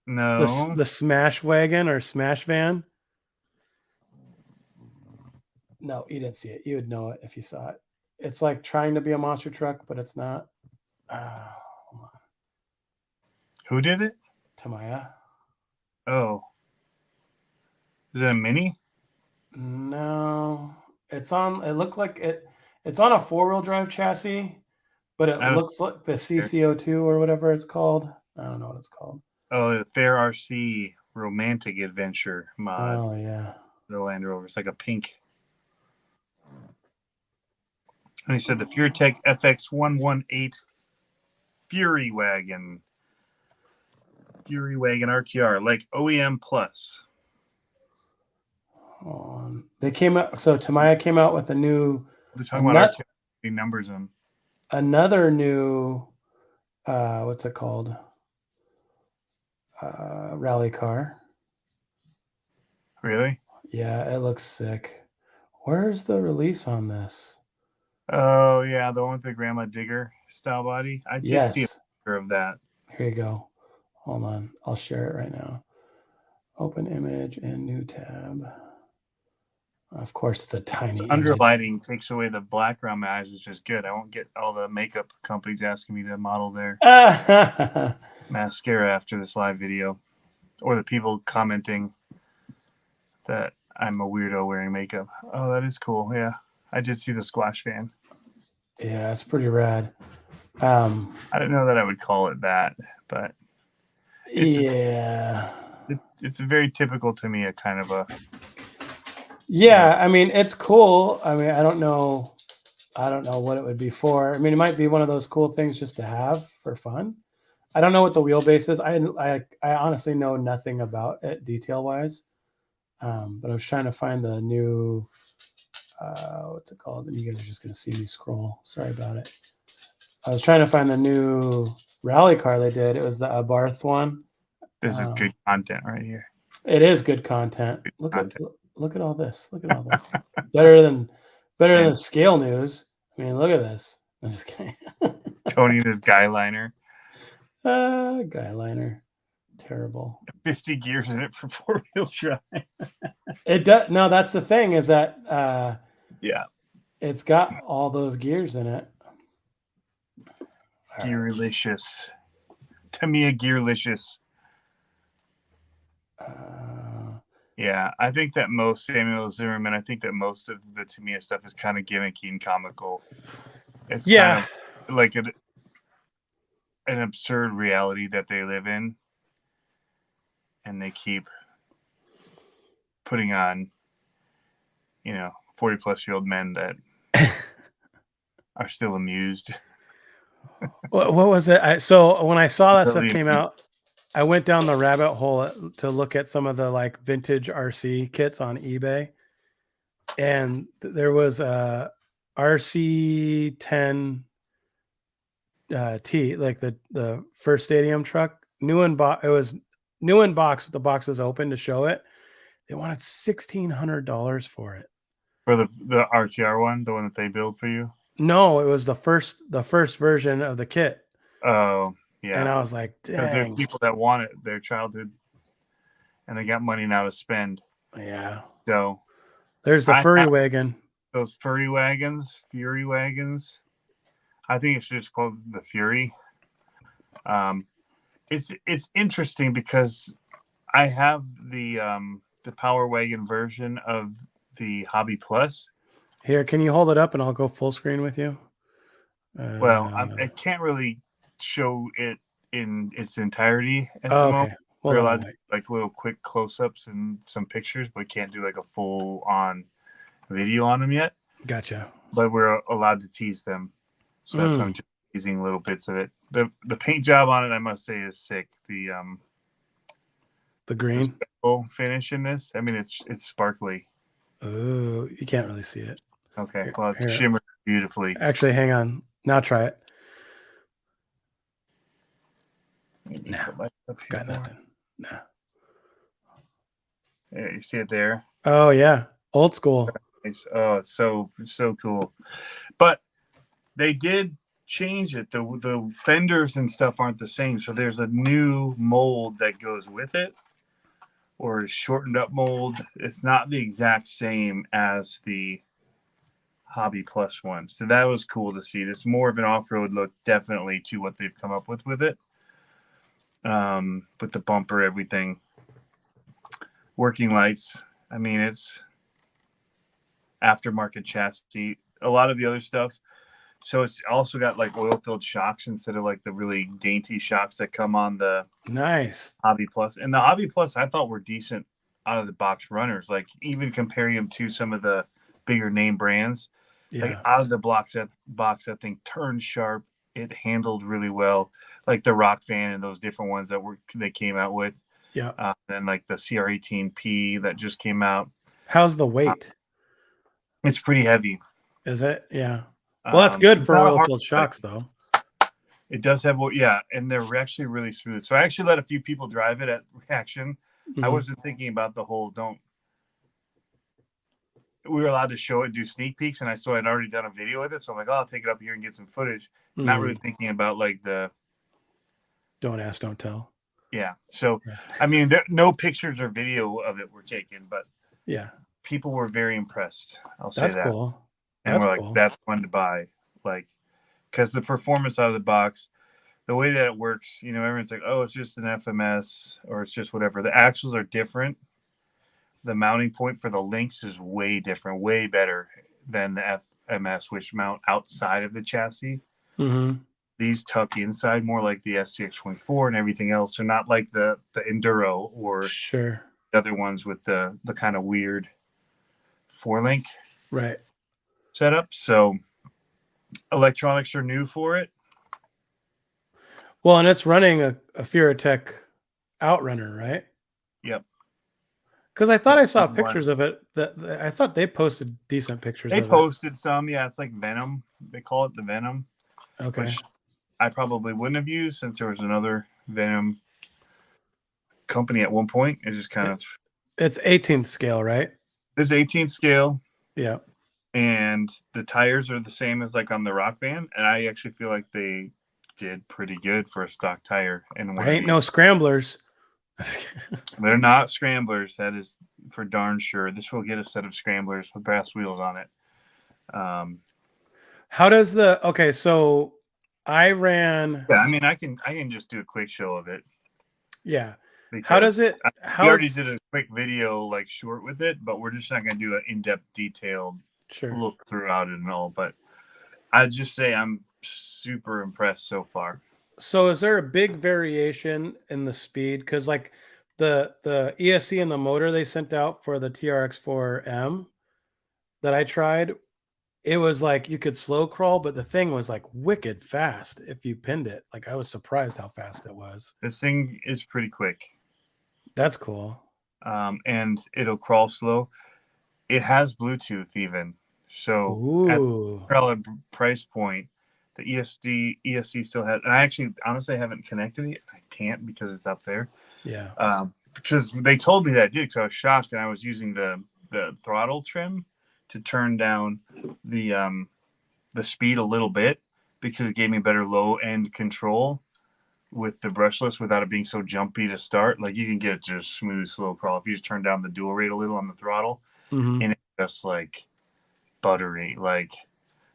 No. The Smash Wagon or Smash Van? No, you didn't see it. You would know it if you saw it. It's like trying to be a monster truck, but it's not. Who did it? Tamiya. Oh. Is it a Mini? No. It looked like it's on a 4-wheel drive chassis, but it looks like the CCO2 or whatever it's called. I don't know what it's called. Oh, the Fair RC Romantic Adventure mod. Oh, yeah. The Land Rover. It's like a pink. And he said the FureTech FX118 Fury Wagon RTR, like OEM Plus. They came out. So Tamiya came out with a new. They're talking about RTR numbers on. Another new, what's it called? Rally car. Really? Yeah, it looks sick. Where's the release on this? Oh yeah, the one with the Grandma Digger style body. I did see a picture of that. Here you go. Hold on, I'll share it right now. Open image and new tab. Of course, it's a tiny. Underlighting takes away the black around my eyes, which is good. I won't get all the makeup companies asking me to model their mascara after this live video, or the people commenting that I'm a weirdo wearing makeup. Oh, that is cool. Yeah, I did see the squash fan. Yeah, it's pretty rad. I don't know that I would call it that, but it's it's very typical to me. A kind of a. Yeah, I mean, it's cool. I mean, I don't know what it would be for. I mean, it might be one of those cool things just to have for fun. I don't know what the wheelbase is. I honestly know nothing about it detail wise. But I was trying to find the new, what's it called? And you guys are just going to see me scroll. Sorry about it. I was trying to find the new rally car they did. It was the Abarth one. This is good content right here. It is good content. Look at all this. Look at all this. better than the Scale News. I mean, look at this. I'm just kidding. Tony and his guy liner. Guy liner. Terrible. 50 gears in it for 4-wheel drive. It does. No, that's the thing is that yeah, it's got all those gears in it. Gearlicious. Tamiya Gearlicious. Yeah, I think that most Samuel Zimmerman, I think that most of the Tamiya stuff is kind of gimmicky and comical. It's kind of like an absurd reality that they live in. And they keep putting on, 40-plus-year-old men that are still amused. What was it? So when I saw that stuff came out, I went down the rabbit hole to look at some of the like vintage RC kits on eBay. And there was a RC10 T, like the first stadium truck, new in box. It was new in box. The box was open to show it. They wanted $1,600 for it. For the RTR one, the one that they build for you? No, it was the first version of the kit. Oh, yeah. And I was like, dang. Because there are people that want it, their childhood, and they got money now to spend. Yeah. So There's the I furry have wagon. those Fury wagons. I think it's just called the Fury. It's interesting because I have the Power Wagon version of the Hobby Plus. Here, can you hold it up and I'll go full screen with you? Well, I can't really show it in its entirety at the moment. Okay. Well, We're then I'll allowed to wait. like little quick close-ups and some pictures, but we can't do like a full-on video on them yet. Gotcha. But we're allowed to tease them, so that's why I'm just teasing little bits of it. The paint job on it, I must say, is sick. The green finish in this, I mean, it's sparkly. Oh, you can't really see it. Okay, Here, well, it's here. shimmered beautifully. Actually, hang on. Now try it. Maybe Nah, put my up here got more. nothing. Nah. Yeah, you see it there. Oh yeah, old school. Oh, it's so cool. But they did change it. The fenders and stuff aren't the same. So there's a new mold that goes with it, or a shortened up mold. It's not the exact same as the Hobby Plus one. So that was cool to see. There's more of an off-road look, definitely, to what they've come up with it. With the bumper, everything. Working lights. I mean, it's aftermarket chassis. A lot of the other stuff. So it's also got like oil-filled shocks instead of like the really dainty shocks that come on the Nice. Hobby Plus. And the Hobby Plus, I thought, were decent out of the box runners. Like even comparing them to some of the bigger name brands, Yeah. like out of the box, that thing turned sharp. It handled really well, like the Rock Van and those different ones that they came out with. Yeah. Then like the CR18P that just came out. How's the weight? It's pretty heavy. Is it? Yeah. Well, that's good for oil-filled shocks, though. It does have, yeah, and they're actually really smooth. So I actually let a few people drive it at Reaction. I wasn't thinking about the whole we were allowed to show it, do sneak peeks, and I'd already done a video with it. So I'm like, oh, I'll take it up here and get some footage. Not really thinking about like the don't ask, don't tell. Yeah. So, I mean, no pictures or video of it were taken, but yeah, people were very impressed. I'll say that's that. Cool. And we're like, that's fun to buy. Like, because the performance out of the box, the way that it works, everyone's like, oh, it's just an FMS or it's just whatever. The axles are different. The mounting point for the links is way different, way better than the FMS, which mount outside of the chassis. These tuck inside more like the SCX24 and everything else. So not like the Enduro or the other ones with the kind of weird 4-link setup. So electronics are new for it. Well, and it's running a Furatech Outrunner, right? Yep. Because I thought I saw pictures of it. I thought they posted decent pictures. They posted some. Yeah, it's like Venom. They call it the Venom. Okay. Which I probably wouldn't have used since there was another Venom company at one point. It just kind of. It's 18th scale, right? It's 18th scale. Yeah. And the tires are the same as like on the Rock Band, and I actually feel like they did pretty good for a stock tire. And there ain't no scramblers. They're not scramblers. That is for darn sure. This will get a set of scramblers with brass wheels on it. How does so I ran. Yeah, I mean, I can just do a quick show of it. Yeah. How does it? We already did a quick video, like short with it, but we're just not going to do an in-depth, detailed look throughout it and all. But I'd just say I'm super impressed so far. So is there a big variation in the speed? Because like the ESC and the motor they sent out for the TRX4M that I tried, it was like you could slow crawl, but the thing was like wicked fast if you pinned it. Like I was surprised how fast it was. This thing is pretty quick. That's cool. And it'll crawl slow. It has Bluetooth even. So at the price point, the ESC still has, and I actually honestly haven't connected it. I can't because it's up there. Yeah. Because they told me that I did, because I was shocked, and I was using the throttle trim to turn down the speed a little bit because it gave me better low end control with the brushless without it being so jumpy to start. Like you can get just smooth, slow crawl if you just turn down the dual rate a little on the throttle. Mhm. and it's just like buttery, like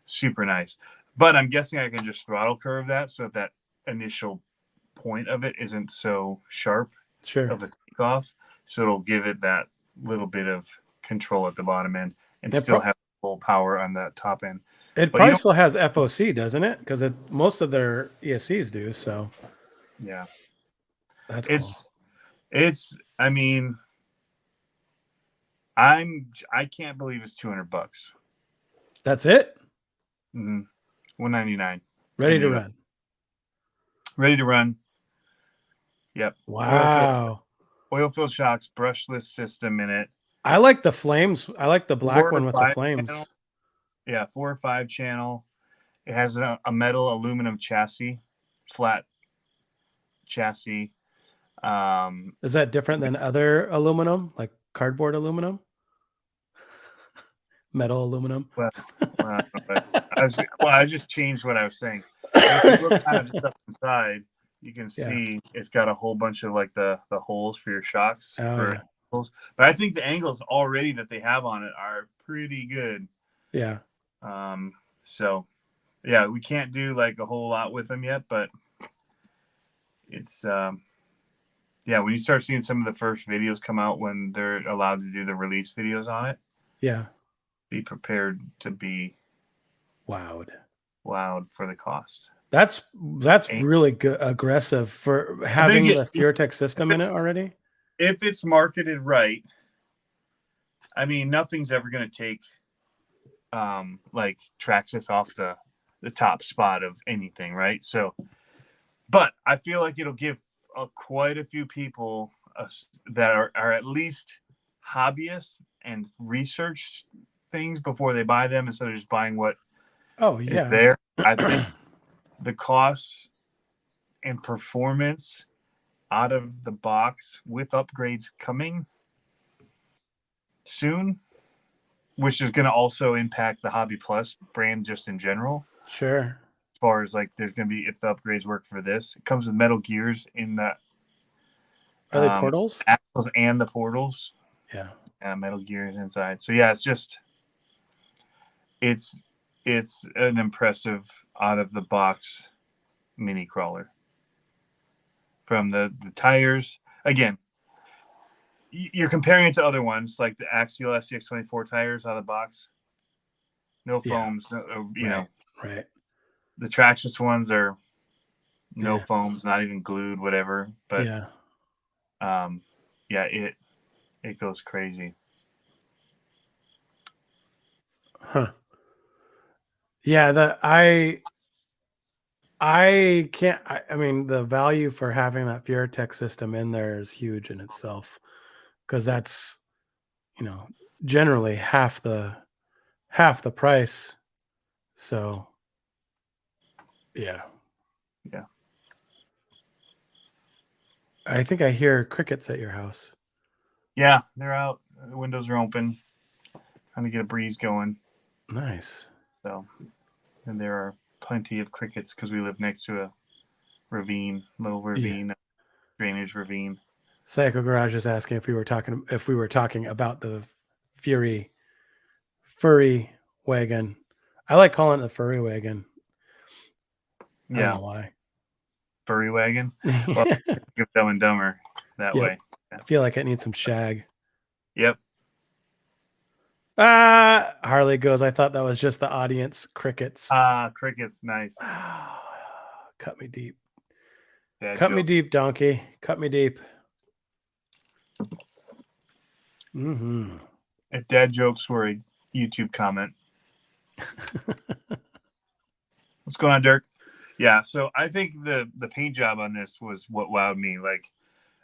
super nice. But I'm guessing I can just throttle curve that so that initial point of it isn't so sharp Sure. of a takeoff. So it'll give it that little bit of control at the bottom end and It, still pro- have full power on that top end. it But you probably don't, still has FOC, doesn't it? Because most of their ESCs do. So yeah, that's cool. I mean, I can't believe it's $200. That's it. Mm-hmm. $199. Ready to run. Ready to run. Yep. Wow. Oil filled shocks, brushless system in it. I like the flames. I like the black 4 one or with the 5 flames. channel. Yeah, 4 or 5 channel. It has a metal aluminum chassis, flat chassis. Is that different than other aluminum, like cardboard aluminum? Metal aluminum? Well, I just changed what I was saying. But if you look kind of just up inside, you can Yeah. see it's got a whole bunch of like the holes for your shocks. Oh, yeah. Angles. But I think the angles already that they have on it are pretty good. Yeah. So yeah, we can't do like a whole lot with them yet, but it's yeah, when you start seeing some of the first videos come out when they're allowed to do the release videos on it, Yeah. be prepared to be Wowed. for the cost. That's And really good, aggressive for having the FureTech system in it already. If it's marketed right, I mean, nothing's ever going to take like Traxxas off the top spot of anything, right? So, but I feel like it'll give quite a few people that are at least hobbyists and research things before they buy them instead of just buying what is there. I think the cost and performance out of the box with upgrades coming soon, which is going to also impact the Hobby Plus brand just in general. Sure. As far as like, there's going to be, if the upgrades work for this, it comes with metal gears in that. Are they portals? Axles and the portals. Yeah. Metal gears inside. So yeah, it's an impressive out of the box mini crawler. From the tires, again, you're comparing it to other ones like the Axial SCX24 tires out of the box. No foams, you know. Right. The Traxxas ones are no foams, not even glued, whatever. But yeah, it goes crazy. Huh. Yeah, I can't. I mean, the value for having that FureTech system in there is huge in itself, because that's, generally half the price. So, yeah. I think I hear crickets at your house. Yeah, they're out. The windows are open, trying to get a breeze going. Nice. So, and there are plenty of crickets because we live next to a ravine, little ravine, drainage ravine. Psycho Garage is asking if we were talking about the furry wagon. I like calling it the furry wagon. Yeah. I don't know why. Furry wagon. Well, Dumb and Dumber that way. I feel like it needs some shag. Yep. Harley goes, I thought that was just the audience. Crickets. Crickets, nice. Cut me deep. Me deep, donkey. Cut me deep. Mm-hmm. If dad jokes were a YouTube comment. What's going on, Dirk? Yeah, so I think the paint job on this was what wowed me. Like,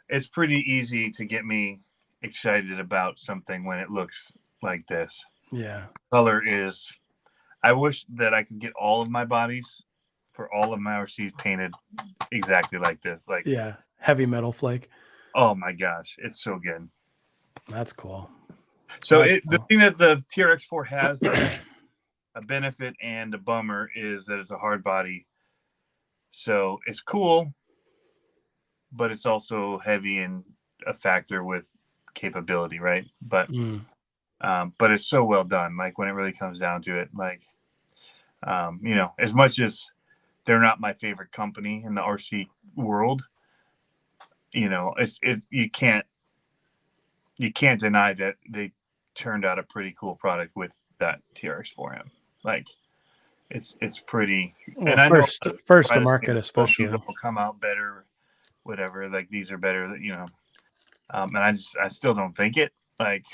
it's pretty easy to get me excited about something when it looks like this. Yeah. Color is, I wish that I could get all of my bodies for all of my RCs painted exactly like this. Like, yeah, heavy metal flake. Oh my gosh, it's so good. That's cool. So the thing that the TRX4 has, a benefit and a bummer, is that it's a hard body. So it's cool, but it's also heavy and a factor with capability, right? But But it's so well done. Like when it really comes down to it, like, you know, as much as they're not my favorite company in the RC world, you know, you can't deny that they turned out a pretty cool product with that TRX-4M. Like it's pretty, Well, and I know first try to to say, market, "Oh, these especially. will come out better, whatever. Like these are better, you know." And I still don't think it, like,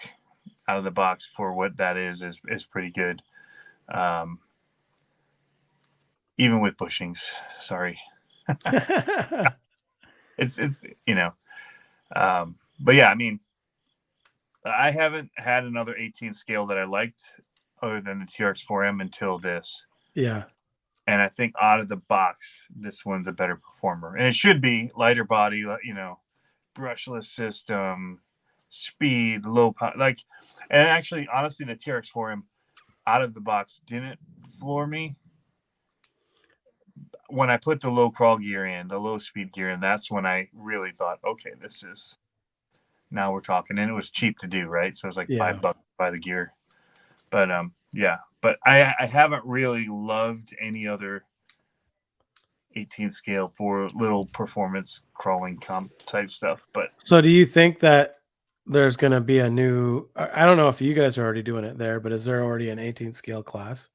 out of the box for what that is pretty good. Even with bushings, sorry, it's you know, but yeah, I mean, I haven't had another 18 scale that I liked other than the TRX-4M until this. Yeah. And I think out of the box, this one's a better performer. And it should be lighter body, you know, brushless system, speed, low power. Like, and actually, honestly, the TRX-4M out of the box didn't floor me. When I put the low crawl gear in, the low speed gear in, that's when I really thought, okay, this is, now we're talking. And it was cheap to do, right? So it was like $5 to buy the gear. But yeah, but I haven't really loved any other 18 scale for little performance crawling comp type stuff. But So do you think that there's going to be a new, I don't know if you guys are already doing it there, but is there already an 18 scale class?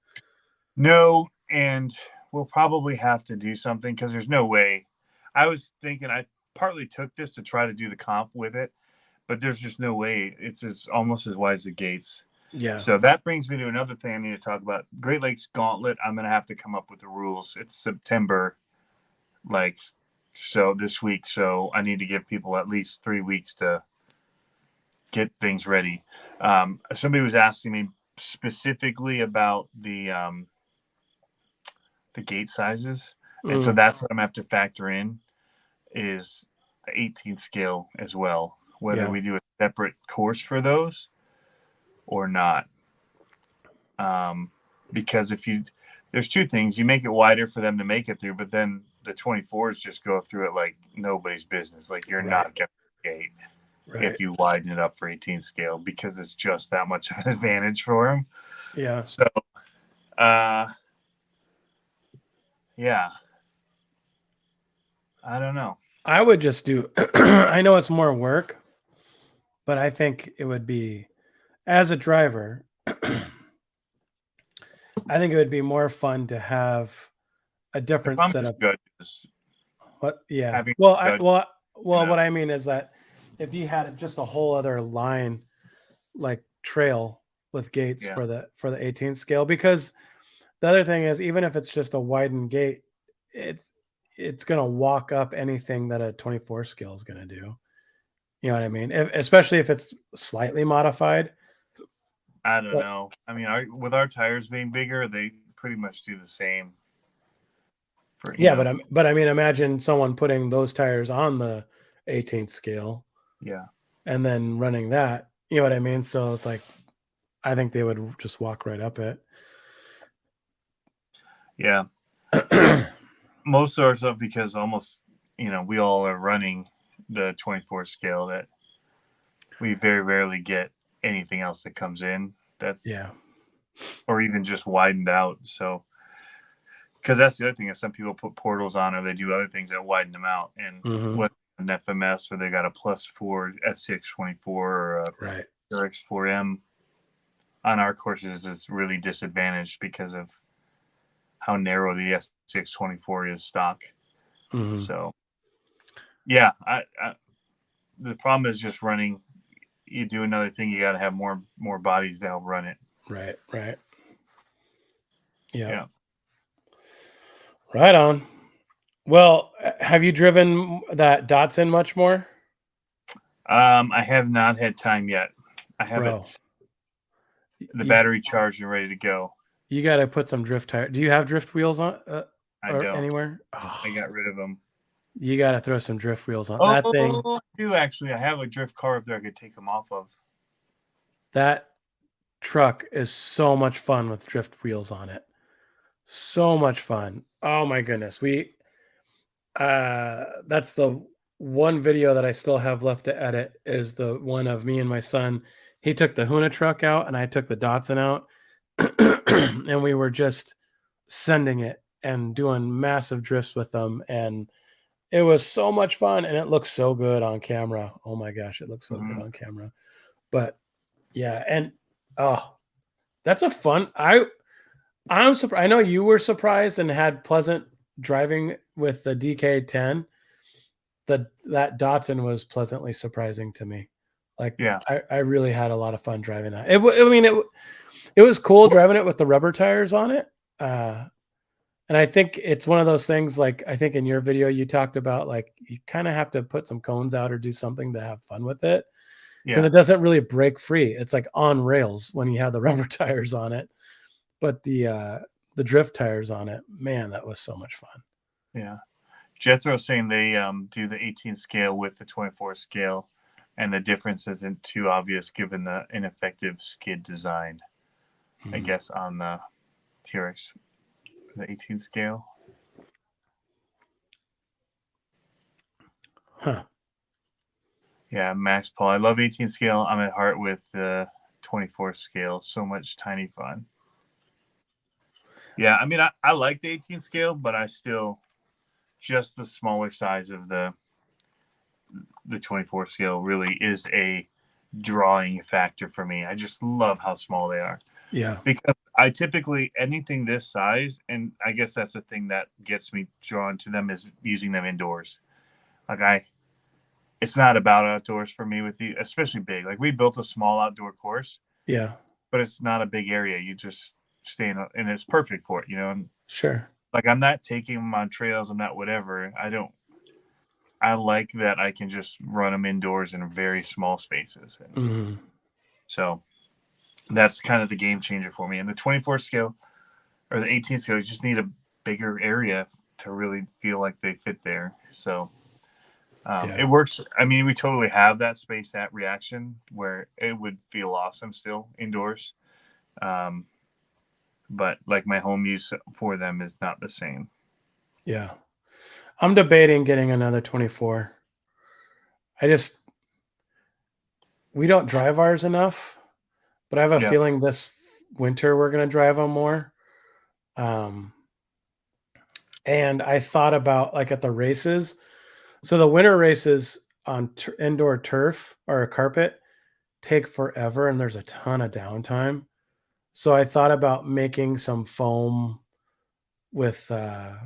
no, and we'll probably have to do something because there's no way. I was thinking I partly took this to try to do the comp with it, but there's just no way. It's almost as wide as the gates. Yeah. So that brings me to another thing I need to talk about. Great Lakes Gauntlet. I'm going to have to come up with the rules. It's September, like, so this week. So I need to give people at least 3 weeks to get things ready. Somebody was asking me specifically about the gate sizes. And so that's what I'm going to have to factor in is the 18 scale as well, whether we do a separate course for those or not. Because there's two things. You make it wider for them to make it through, but then the 24s just go through it like nobody's business. Like you're not getting a gate if you widen it up for 18 scale because it's just that much of an advantage for them. Yeah. So, yeah. I don't know. I would just do, I know it's more work, but I think it would be, as a driver, I think it would be more fun to have a different setup. What? Yeah. Well, what I mean is that if you had just a whole other line, like trail with gates for the 18 scale, because the other thing is, even if it's just a widened gate, it's going to walk up anything that a 24 scale is going to do. You know what I mean? Especially if it's slightly modified. I don't know. I mean, with our tires being bigger, they pretty much do the same. But I mean, imagine someone putting those tires on the 18th scale. Yeah. And then running that. You know what I mean? So it's like, I think they would just walk right up it. Yeah. Most of our stuff, because almost, we all are running the 24 scale, that we very rarely get anything else that comes in or even just widened out. So, because that's the other thing is some people put portals on or they do other things that widen them out. And what an FMS or they got a +4 S624 or a RX4M on our courses is really disadvantaged because of how narrow the S624 is stock. So, yeah, the problem is just running. You do another thing, you got to have more bodies to help run it. Right. Yeah. Right on. Well, have you driven that Datsun much more? I have not had time yet. I haven't. The battery charged and ready to go. You got to put some drift tire. Do you have drift wheels on? I don't. Anywhere? Oh, I got rid of them. You got to throw some drift wheels on that thing. I do actually. I have a drift car up there. I could take them off of. That truck is so much fun with drift wheels on it. So much fun. Oh my goodness. That's the one video that I still have left to edit, is the one of me and my son he took the Huna truck out and I took the Datsun out, and we were just sending it and doing massive drifts with them, and it was so much fun, and it looks so good on camera. Oh my gosh, it looks so good on camera. But yeah, and that's a fun. I'm surprised. I know you were surprised and had pleasant driving with the DK10. That Datsun was pleasantly surprising to me. Like, Yeah. I really had a lot of fun driving that. It was cool driving it with the rubber tires on it. And I think it's one of those things, like, I think in your video you talked about, like, you kind of have to put some cones out or do something to have fun with it, because it doesn't really break free. It's like on rails when you have the rubber tires on it, but the drift tires on it, man, that was so much fun. Yeah. Jethro's saying they do the 18 scale with the 24 scale, and the difference isn't too obvious given the ineffective skid design, I guess, on the TRX. The 18 scale. Huh. Yeah, Max Paul. I love 18 scale. I'm at heart with the 24 scale. So much tiny fun. Yeah, I mean, I like the 18 scale, but I still just the smaller size of the 24 scale really is a drawing factor for me. I just love how small they are. Yeah. Because I typically, anything this size, and I guess that's the thing that gets me drawn to them, is using them indoors. Like it's not about outdoors for me with you, especially big. Like, we built a small outdoor course. Yeah. But it's not a big area. You just stay in, and it's perfect for it, you know? And Sure. like, I'm not taking them on trails. I'm not whatever. I like that I can just run them indoors in very small spaces. And so that's kind of the game changer for me. And the 24 scale or the 18 scale, you just need a bigger area to really feel like they fit there. So it works. I mean, we totally have that space, that reaction where it would feel awesome still indoors. But like, my home use for them is not the same. Yeah. I'm debating getting another 24. We don't drive ours enough, but I have a feeling this winter we're going to drive them more. And I thought about, like, at the races. So the winter races on indoor turf or a carpet take forever, and there's a ton of downtime. So I thought about making some foam with the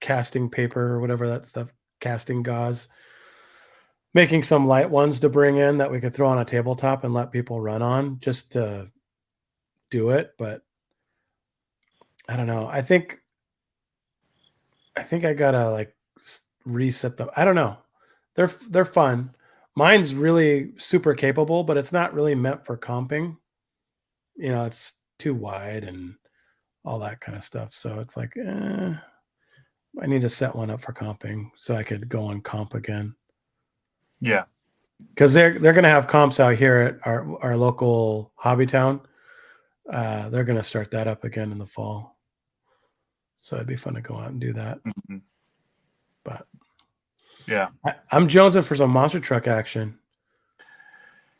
casting paper or whatever that stuff, casting gauze, making some light ones to bring in that we could throw on a tabletop and let people run on, just to do it. But I don't know. I think I gotta, like, reset them. I don't know. They're fun. Mine's really super capable, but it's not really meant for comping. You know, it's too wide and all that kind of stuff. So it's like, I need to set one up for comping so I could go on comp again. Yeah. Because they're going to have comps out here at our local hobby town. They're going to start that up again in the fall. So it'd be fun to go out and do that. Mm-hmm. But yeah, I'm jonesing for some monster truck action.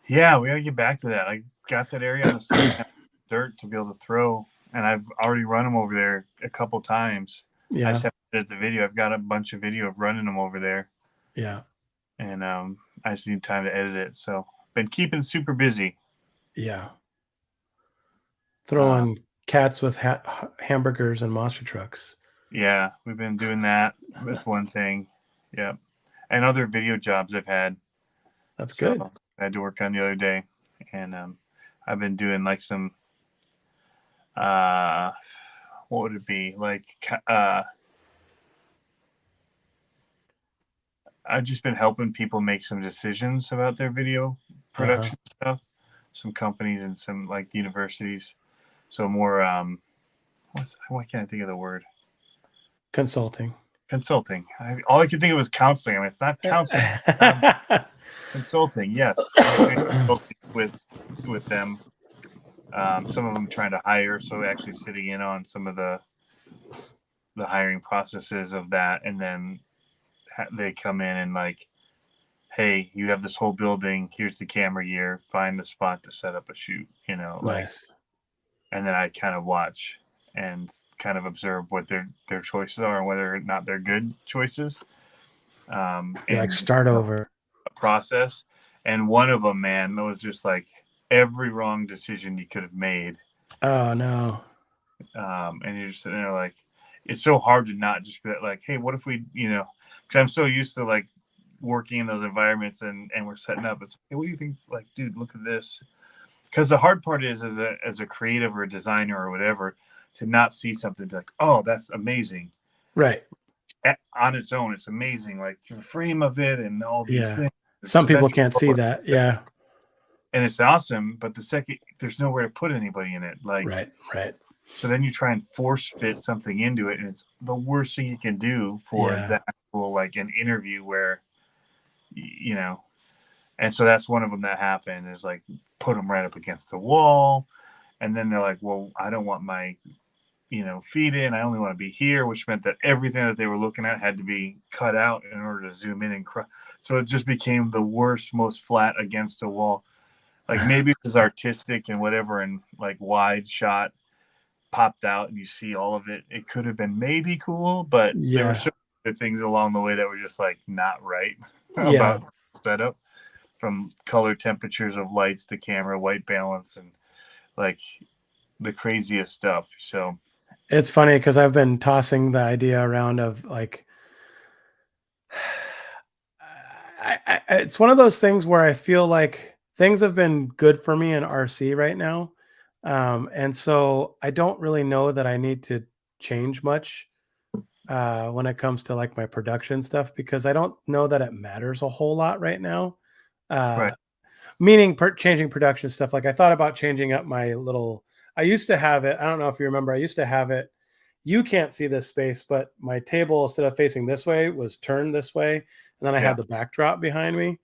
Yeah, we got to get back to that. I got that area on the side dirt to be able to throw, and I've already run them over there a couple times. Yeah. I just have to edit the video. I've got a bunch of video of running them over there. Yeah. And I just need time to edit it. So been keeping super busy. Yeah. Throwing cats with hamburgers and monster trucks. Yeah, we've been doing that. That's one thing. Yeah. And other video jobs I've had. That's good. I had to work on the other day. And I've been doing, like, some, what would it be? Like, I've just been helping people make some decisions about their video production stuff. Some companies and some, like, universities. So more, why can't I think of the word? Consulting. All I could think of was counseling. I mean, it's not counseling. Consulting, yes. with them. Some of them trying to hire, so actually sitting in on some of the hiring processes of that, and then they come in and, like, hey, you have this whole building. Here's the camera gear. Find the spot to set up a shoot. Nice. And then I kind of watch and kind of observe what their choices are and whether or not they're good choices. And like start over a process. And one of them, man, was just like every wrong decision you could have made. Oh no. And you're just sitting there like, it's so hard to not just be like, hey, what if we, because I'm so used to like working in those environments and we're setting up. It's like, hey, what do you think? Like, dude, look at this. Because the hard part is as a creative or a designer or whatever, to not see something and be like, oh, that's amazing. Right. On its own, it's amazing. Like the frame of it and all these things. Some people can't see that. Yeah. And it's awesome, but the second there's nowhere to put anybody in it. Like right. So then you try and force fit something into it, and it's the worst thing you can do for the actual like an interview where and so that's one of them that happened is like put them right up against the wall, and then they're like, well, I don't want my feet in, I only want to be here, which meant that everything that they were looking at had to be cut out in order to zoom in and so it just became the worst, most flat against a wall. Like maybe it was artistic and whatever, and like wide shot popped out and you see all of it. It could have been maybe cool, but there were certain things along the way that were just like not right about setup, from color temperatures of lights to camera, white balance, and like the craziest stuff. So it's funny because I've been tossing the idea around of like, it's one of those things where I feel like things have been good for me in RC right now. And so I don't really know that I need to change much when it comes to like my production stuff, because I don't know that it matters a whole lot right now. Meaning changing production stuff. Like I thought about changing up my I used to have it. I don't know if you remember, I used to have it. You can't see this space, but my table, instead of facing this way, was turned this way. And then I had the backdrop behind me.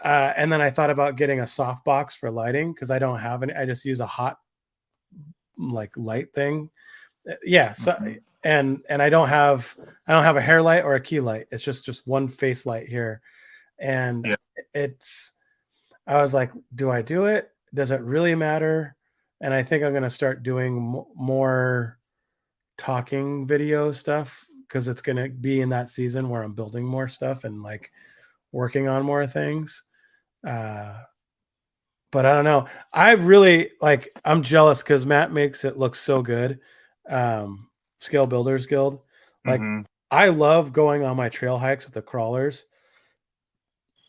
And then I thought about getting a softbox for lighting, because I don't have any. I just use a hot like light thing. So, and I don't have a hair light or a key light. It's just one face light here. And I was like, do I do it? Does it really matter? And I think I'm going to start doing more talking video stuff, because it's going to be in that season where I'm building more stuff and like working on more things. But I don't know. I really I'm jealous because Matt makes it look so good. Scale Builders Guild. Like I love going on my trail hikes with the crawlers,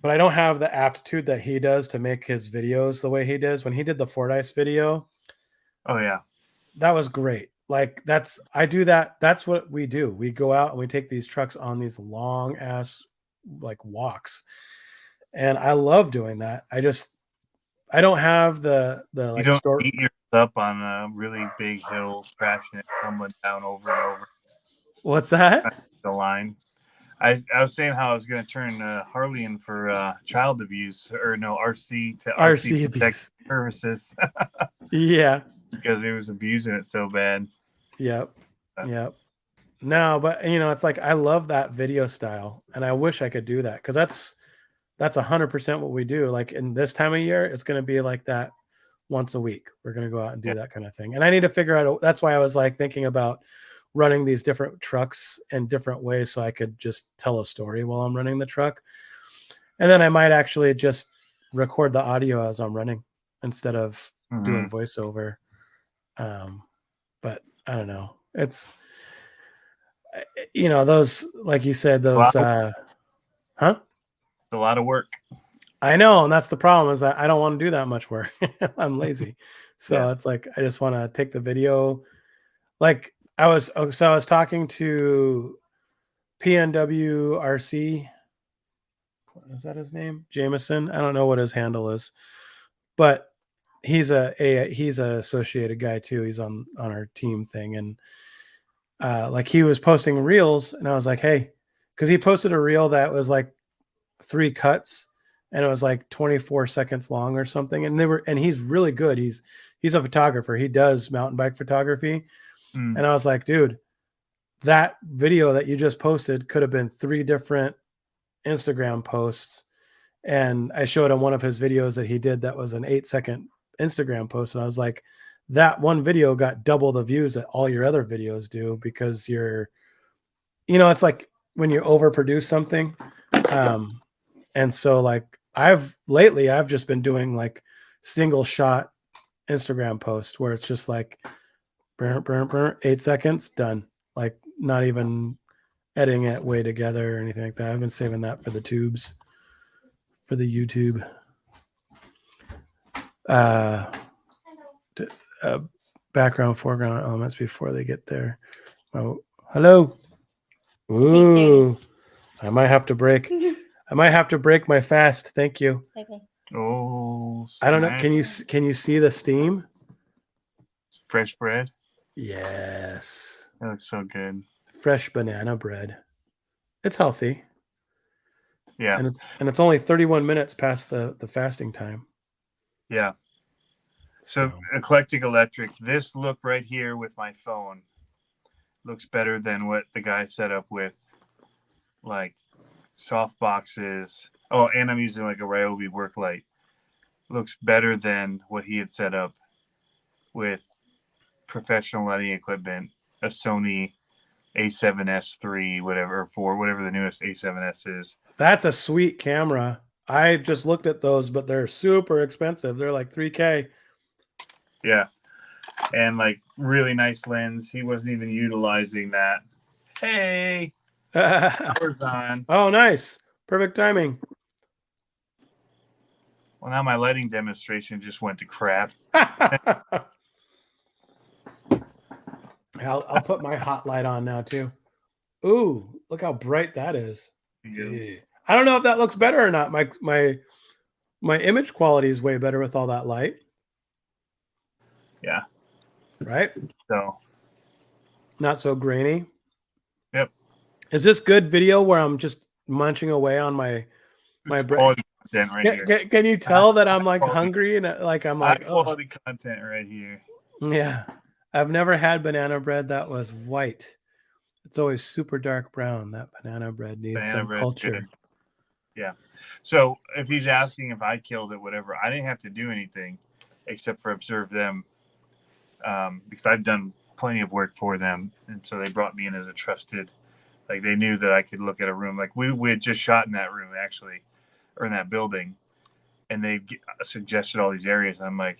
but I don't have the aptitude that he does to make his videos the way he does. When he did the Fordyce video. Oh yeah. That was great. Like I do that. That's what we do. We go out and we take these trucks on these long ass like walks. And I love doing that. I don't have the like you don't beat yourself up on a really big hill, crashing it, tumbling down over and over. What's that? The line. I was saying how I was going to turn Harley in for child abuse, or no, RC to RC protect services. Yeah. Because he was abusing it so bad. Yep. No, but it's like I love that video style, and I wish I could do that, because that's 100% what we do. Like in this time of year, it's going to be like that once a week. We're going to go out and do that kind of thing. And I need to figure out. That's why I was like thinking about running these different trucks in different ways, so I could just tell a story while I'm running the truck. And then I might actually just record the audio as I'm running instead of doing voiceover. But I don't know. It's, those, like you said, those, It's a lot of work. I know. And that's the problem, is that I don't want to do that much work. I'm lazy. So it's like, I just want to take the video. Like I was talking to PNW RC. Is that his name? Jameson. I don't know what his handle is, but he's he's a associated guy too. He's on our team thing. And like he was posting reels, and I was like, hey, because he posted a reel that was like 3 cuts, and it was like 24 seconds long or something. And he's really good. He's a photographer. He does mountain bike photography. And I was like, dude, that video that you just posted could have been 3 different Instagram posts, and I showed him one of his videos that he did that was an 8-second Instagram post, and I was like, that one video got double the views that all your other videos do, because it's like when you overproduce something. And so like I've just been doing like single shot Instagram post where it's just like 8 seconds done, like not even editing it way together or anything like that. I've been saving that for the tubes, for the YouTube. Background, foreground elements before they get there. Oh, hello. Ooh, I might have to break my fast. Thank you. Okay. Oh, I don't know. nice. Can you see the steam? Fresh bread. Yes. That looks so good. Fresh banana bread. It's healthy. Yeah. And it's only 31 minutes past the fasting time. Yeah. So Eclectic Electric, this look right here with my phone looks better than what the guy set up with like soft boxes. Oh, and I'm using like a Ryobi work light. Looks better than what he had set up with professional lighting equipment, a Sony A7S III, whatever the newest A7S is. That's a sweet camera. I just looked at those, but they're super expensive. They're like $3,000. Yeah. And like really nice lens. He wasn't even utilizing that. Hey, power's on. Oh, nice. Perfect timing. Well, now my lighting demonstration just went to crap. I'll put my hot light on now too. Ooh, look how bright that is. Yeah. I don't know if that looks better or not. My image quality is way better with all that light. Yeah. Right? So. Not so grainy. Yep. Is this good video where I'm just munching away on my quality content right here? Can you tell that I'm like hungry and like I'm like quality content right here? Yeah. I've never had banana bread that was white. It's always super dark brown. That banana bread needs some culture. Good. Yeah. So if he's asking if I killed it, whatever, I didn't have to do anything except for observe them, because I've done plenty of work for them, and so they brought me in as a trusted. Like they knew that I could look at a room. Like we had just shot in that room actually, or in that building, and they suggested all these areas. And I'm like,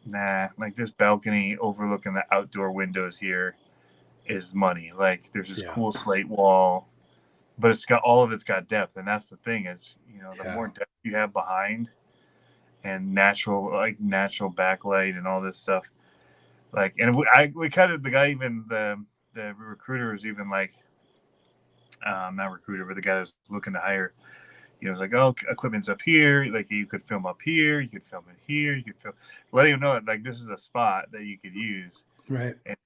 nah, like this balcony overlooking the outdoor windows here is money. Like there's this cool slate wall, but it's got depth, and that's the thing is, the more depth you have behind, and natural backlight and all this stuff. Like, and we kind of, the guy, even the recruiter was even like, not recruiter, but the guy that was looking to hire, was like, oh, equipment's up here. Like you could film up here, you could film it here, you could film, letting him know that like this is a spot that you could use. Right. And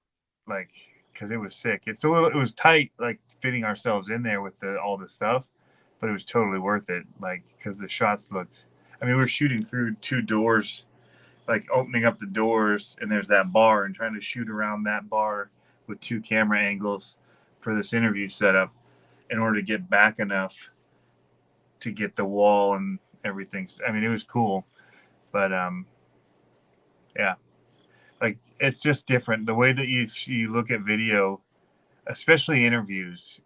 like, because it was sick. It was tight, like fitting ourselves in there with all the stuff, but it was totally worth it. Like, because the shots looked, we were shooting through 2 doors, like opening up the doors, and there's that bar, and trying to shoot around that bar with 2 camera angles for this interview setup in order to get back enough to get the wall and everything. It was cool, but yeah, like it's just different. The way that you look at video, especially interviews,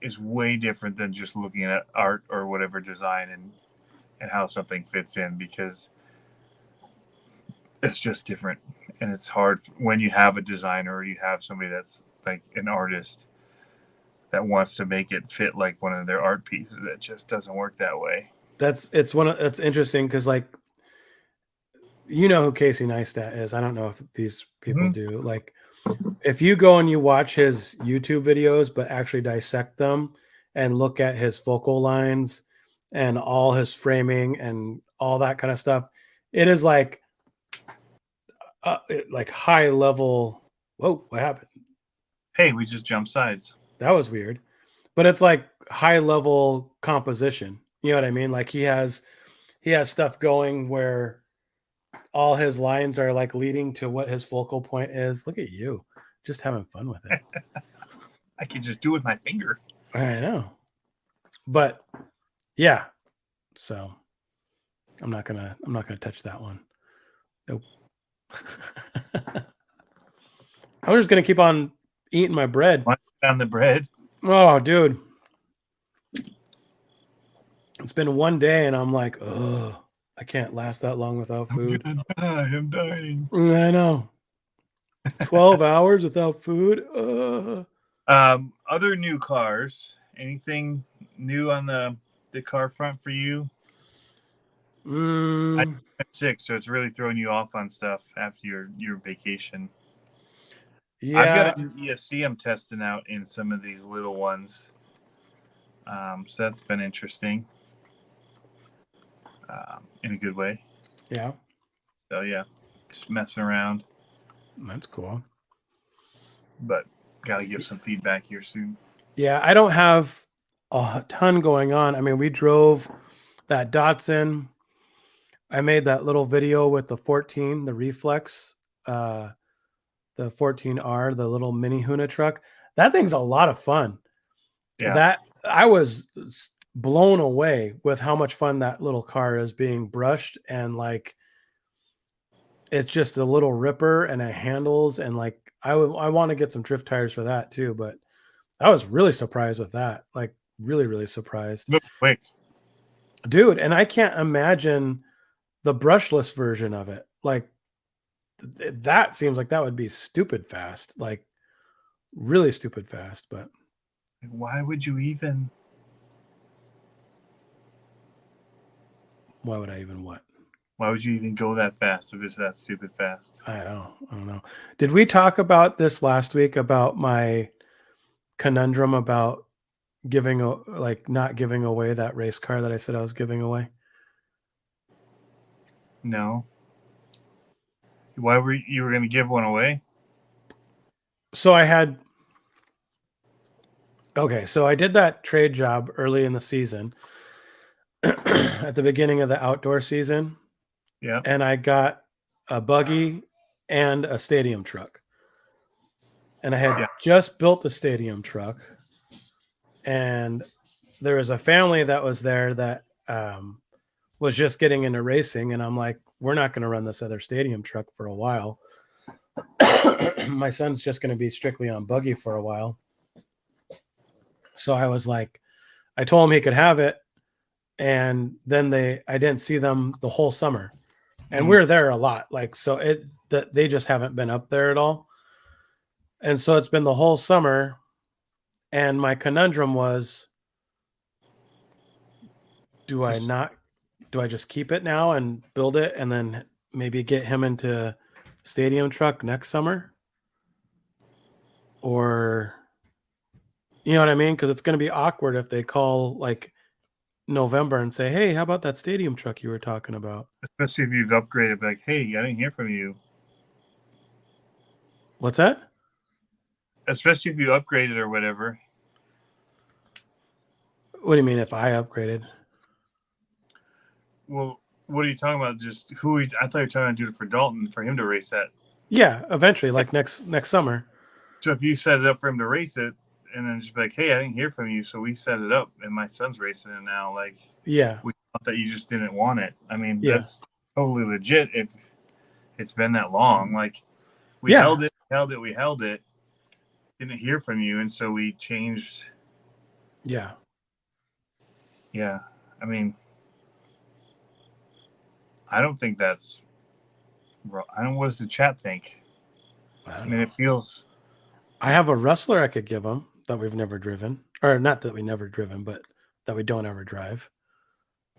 is way different than just looking at art or whatever design and how something fits in, because it's just different. And it's hard when you have a designer or you have somebody that's like an artist that wants to make it fit like one of their art pieces. It just doesn't work that way. That's interesting because like, who Casey Neistat is. I don't know if these people do. Like, if you go and you watch his YouTube videos, but actually dissect them and look at his focal lines and all his framing and all that kind of stuff, it is like high level. Whoa, what happened? Hey, we just jumped sides. That was weird. But it's like high level composition. You know what I mean? Like he has stuff going where all his lines are like leading to what his focal point is. Look at you, just having fun with it. I can just do it with my finger. I know. But yeah, so I'm not gonna touch that one. Nope. I'm just gonna keep on eating my bread. On the bread. Oh, dude. It's been one day and I'm like, oh, I can't last that long without food. I'm dying. I know. 12 hours without food. Other new cars. Anything new on the car front for you? I'm 6, so it's really throwing you off on stuff after your vacation. Yeah. I've got a new ESC I'm testing out in some of these little ones. So that's been interesting. In a good way. Yeah. So yeah, just messing around. That's cool. But gotta give some feedback here soon. Yeah, I don't have a ton going on. I mean, we drove that Datsun. I made that little video with the 14, the Reflex, the 14R, the little mini Huna truck. That thing's a lot of fun. Yeah. That I was blown away with how much fun that little car is being brushed, and like it's just a little ripper and it handles, and like I want to get some drift tires for that too, but I was really surprised with that. Like really, really surprised. Look quick. Dude, and I can't imagine the brushless version of it. Like that seems like that would be stupid fast. Like really stupid fast, but Why would you even? why would I even what? Why would you even go that fast if it's that stupid fast? I don't know. Did we talk about this last week about my conundrum about not giving away that race car that I said I was giving away? No. Why were you were going to give one away? So I did that trade job early in the season at the beginning of the outdoor season. Yeah. And I got a buggy and a stadium truck. And I had just built a stadium truck. And there was a family that was there that was just getting into racing. And I'm like, we're not going to run this other stadium truck for a while. My son's just going to be strictly on buggy for a while. So I was like, I told him he could have it. And then I didn't see them the whole summer. And we're there a lot. Like, so they just haven't been up there at all. And so it's been the whole summer. And my conundrum was, do I just keep it now and build it and then maybe get him into stadium truck next summer? Or, you know what I mean? Because it's going to be awkward if they call like November and say, hey, how about that stadium truck you were talking about? Especially if you've upgraded, like, hey, I didn't hear from you. What's that? Especially if you upgraded or whatever. What do you mean if I upgraded? Well, what are you talking about? Just I thought you were trying to do it for Dalton, for him to race that. Yeah, eventually, like next summer. So if you set it up for him to race it, and then just be like, hey, I didn't hear from you, so we set it up, and my son's racing it now. Like, yeah, we thought that you just didn't want it. I mean, that's totally legit if it's been that long. Like, we held it, didn't hear from you, and so we changed. Yeah. Yeah. I mean, I don't think that's wrong. What does the chat think? I mean, it feels. I have a wrestler I could give them that we've never driven, or not that we never driven, but that we don't ever drive.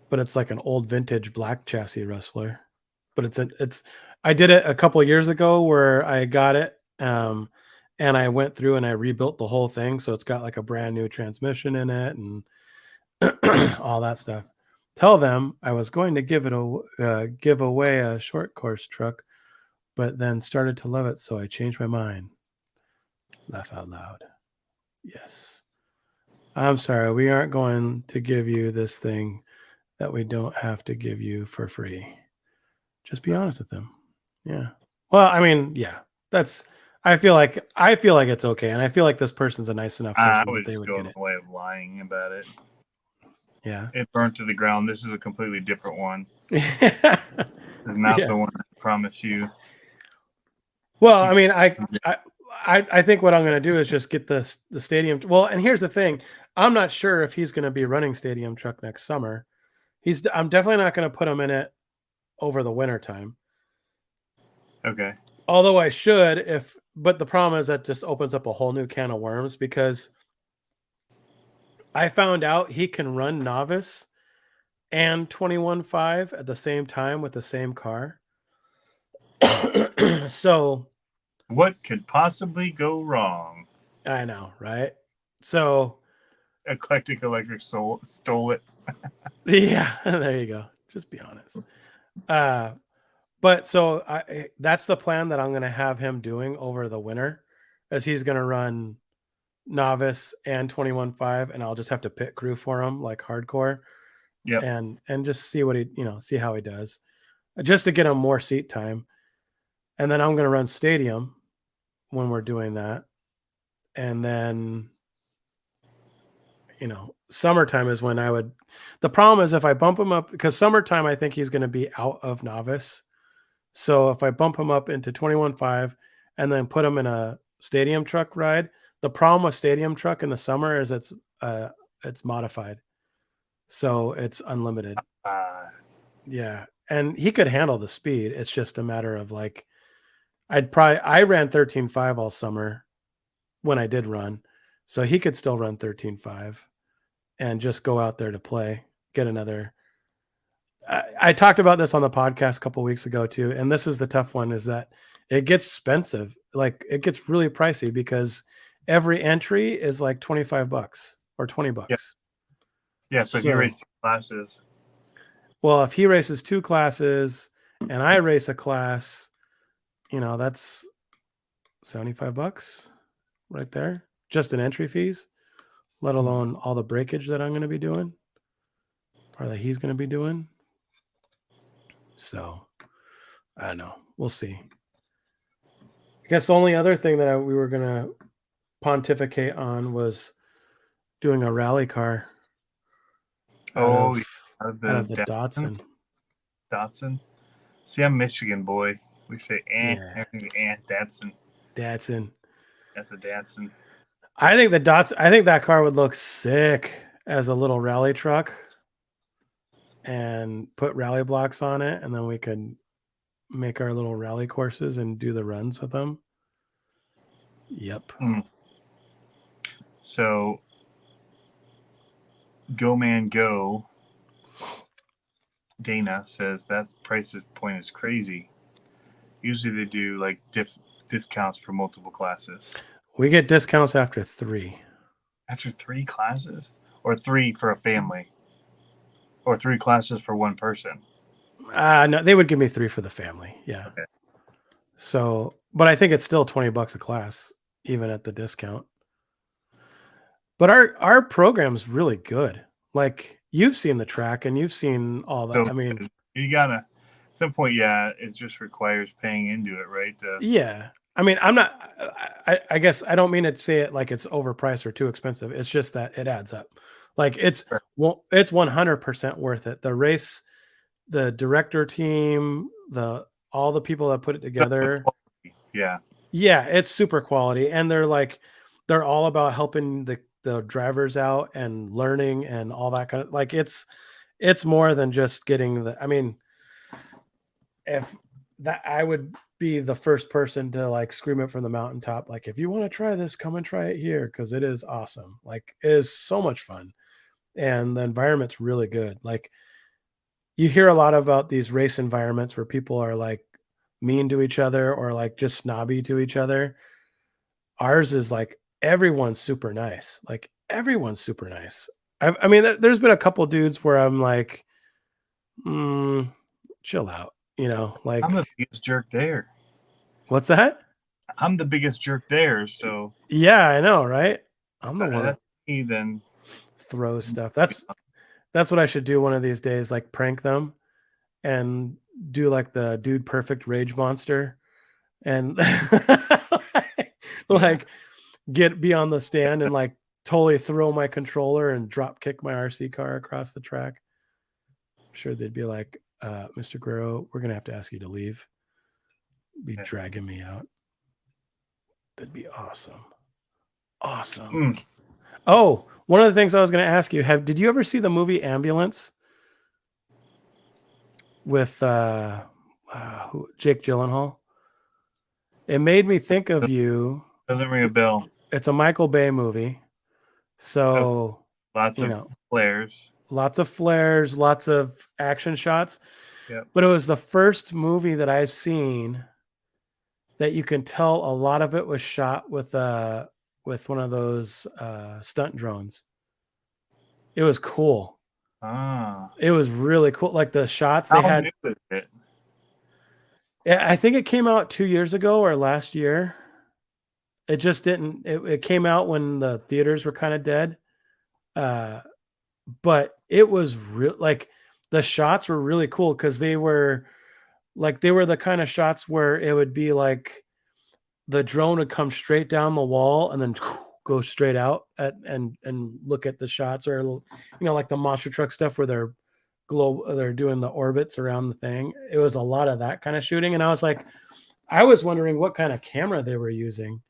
But it's like an old vintage black chassis wrestler. But I did it a couple of years ago where I got it, and I went through and I rebuilt the whole thing, so it's got like a brand new transmission in it and all that stuff. Tell them I was going to give away a short course truck, but then started to love it, so I changed my mind. Laugh out loud. Yes. I'm sorry. We aren't going to give you this thing that we don't have to give you for free. Just be honest with them. Yeah. Well, I mean, yeah. I feel like it's okay, and I feel like this person's a nice enough person I would that they just would go get the it. way of lying about it. Yeah. It burnt to the ground. This is a completely different one. This is not Yeah. the one I promise you. Well, I mean, I think what I'm going to do is just get the stadium. Well, and here's the thing: I'm not sure if he's going to be running stadium truck next summer. I'm definitely not going to put him in it over the winter time. Okay. Although I should, but the problem is that just opens up a whole new can of worms, because I found out he can run novice and 21.5 at the same time with the same car. So What could possibly go wrong? I know, right? So Eclectic Electric stole it. yeah, there you go. Just be honest. But so that's the plan that I'm going to have him doing over the winter, as he's going to run novice and 21.5, and I'll just have to pit crew for him like hardcore. Yep. And just see what see how he does, just to get him more seat time. And then I'm going to run stadium when we're doing that. And then, summertime is when the problem is if I bump him up, because summertime, I think he's going to be out of novice. So if I bump him up into 21.5 and then put him in a stadium truck ride, the problem with stadium truck in the summer is it's modified. So it's unlimited. Yeah. And he could handle the speed. It's just a matter of like, I ran 13.5 all summer when I did run. So he could still run 13.5 and just go out there to play, get another. I talked about this on the podcast a couple of weeks ago too. And this is the tough one, is that it gets expensive. Like it gets really pricey because every entry is like $25 or $20. Yeah. So if you race 2 classes. Well, if he races 2 classes and I race a class, that's $75 right there, just in entry fees, let alone all the breakage that I'm going to be doing, or that he's going to be doing. So I don't know. We'll see. I guess the only other thing that we were going to pontificate on was doing a rally car out of the Datsun. Datsun. See, I'm Michigan boy. We say everything Datsun. Datsun. That's a Datsun. I think that car would look sick as a little rally truck, and put rally blocks on it, and then we could make our little rally courses and do the runs with them. Yep. So, Go Man Go, Dana says that price point is crazy. Usually they do like discounts for multiple classes. We get discounts after 3. After 3 classes? Or 3 for a family? Or 3 classes for one person? No, they would give me 3 for the family. Yeah. Okay. So, but I think it's still $20 a class, even at the discount. But our program's really good. Like, you've seen the track and you've seen all that. So, I mean, you gotta, at some point, yeah, it just requires paying into it, right? Yeah. I mean, I'm not, I guess I don't mean to say it like it's overpriced or too expensive. It's just that it adds up. Like it's 100% worth it. The race, the director team, all the people that put it together. Yeah. Yeah. It's super quality. And they're all about helping the drivers out and learning and all that kind of, like, it's more than just getting I mean, if that, I would be the first person to like scream it from the mountaintop. Like, if you want to try this, come and try it here, because it is awesome. Like, it is so much fun, and the environment's really good. Like, you hear a lot about these race environments where people are like mean to each other or like just snobby to each other. Ours is like everyone's super nice. Like, everyone's super nice. I mean, there's been a couple dudes where I'm like, chill out. Like, I'm the biggest jerk there. What's that? I'm the biggest jerk there, so yeah, I know, right? I'm the one that then throws stuff. That's what I should do one of these days, like prank them and do like the Dude Perfect Rage Monster and like be on the stand and like totally throw my controller and drop kick my RC car across the track. I'm sure they'd be like, Mr. Guerrero, we're going to have to ask you to leave. Be dragging me out. That'd be awesome. Awesome. Oh, one of the things I was going to ask you, did you ever see the movie Ambulance with Jake Gyllenhaal? It made me think of you. Doesn't ring a bell. It's a Michael Bay movie. So, lots of flares. Lots of flares, lots of action shots. Yep. But it was the first movie that I've seen that you can tell a lot of it was shot with one of those stunt drones. It was cool. It was really cool. Like the shots they had. New is it? I think it came out 2 years ago or last year. It just didn't. It came out when the theaters were kind of dead. But it was real. Like the shots were really cool because they were the kind of shots where it would be like the drone would come straight down the wall and then go straight out and look at the shots, or like the monster truck stuff where they're doing the orbits around the thing. It was a lot of that kind of shooting, and I was wondering what kind of camera they were using,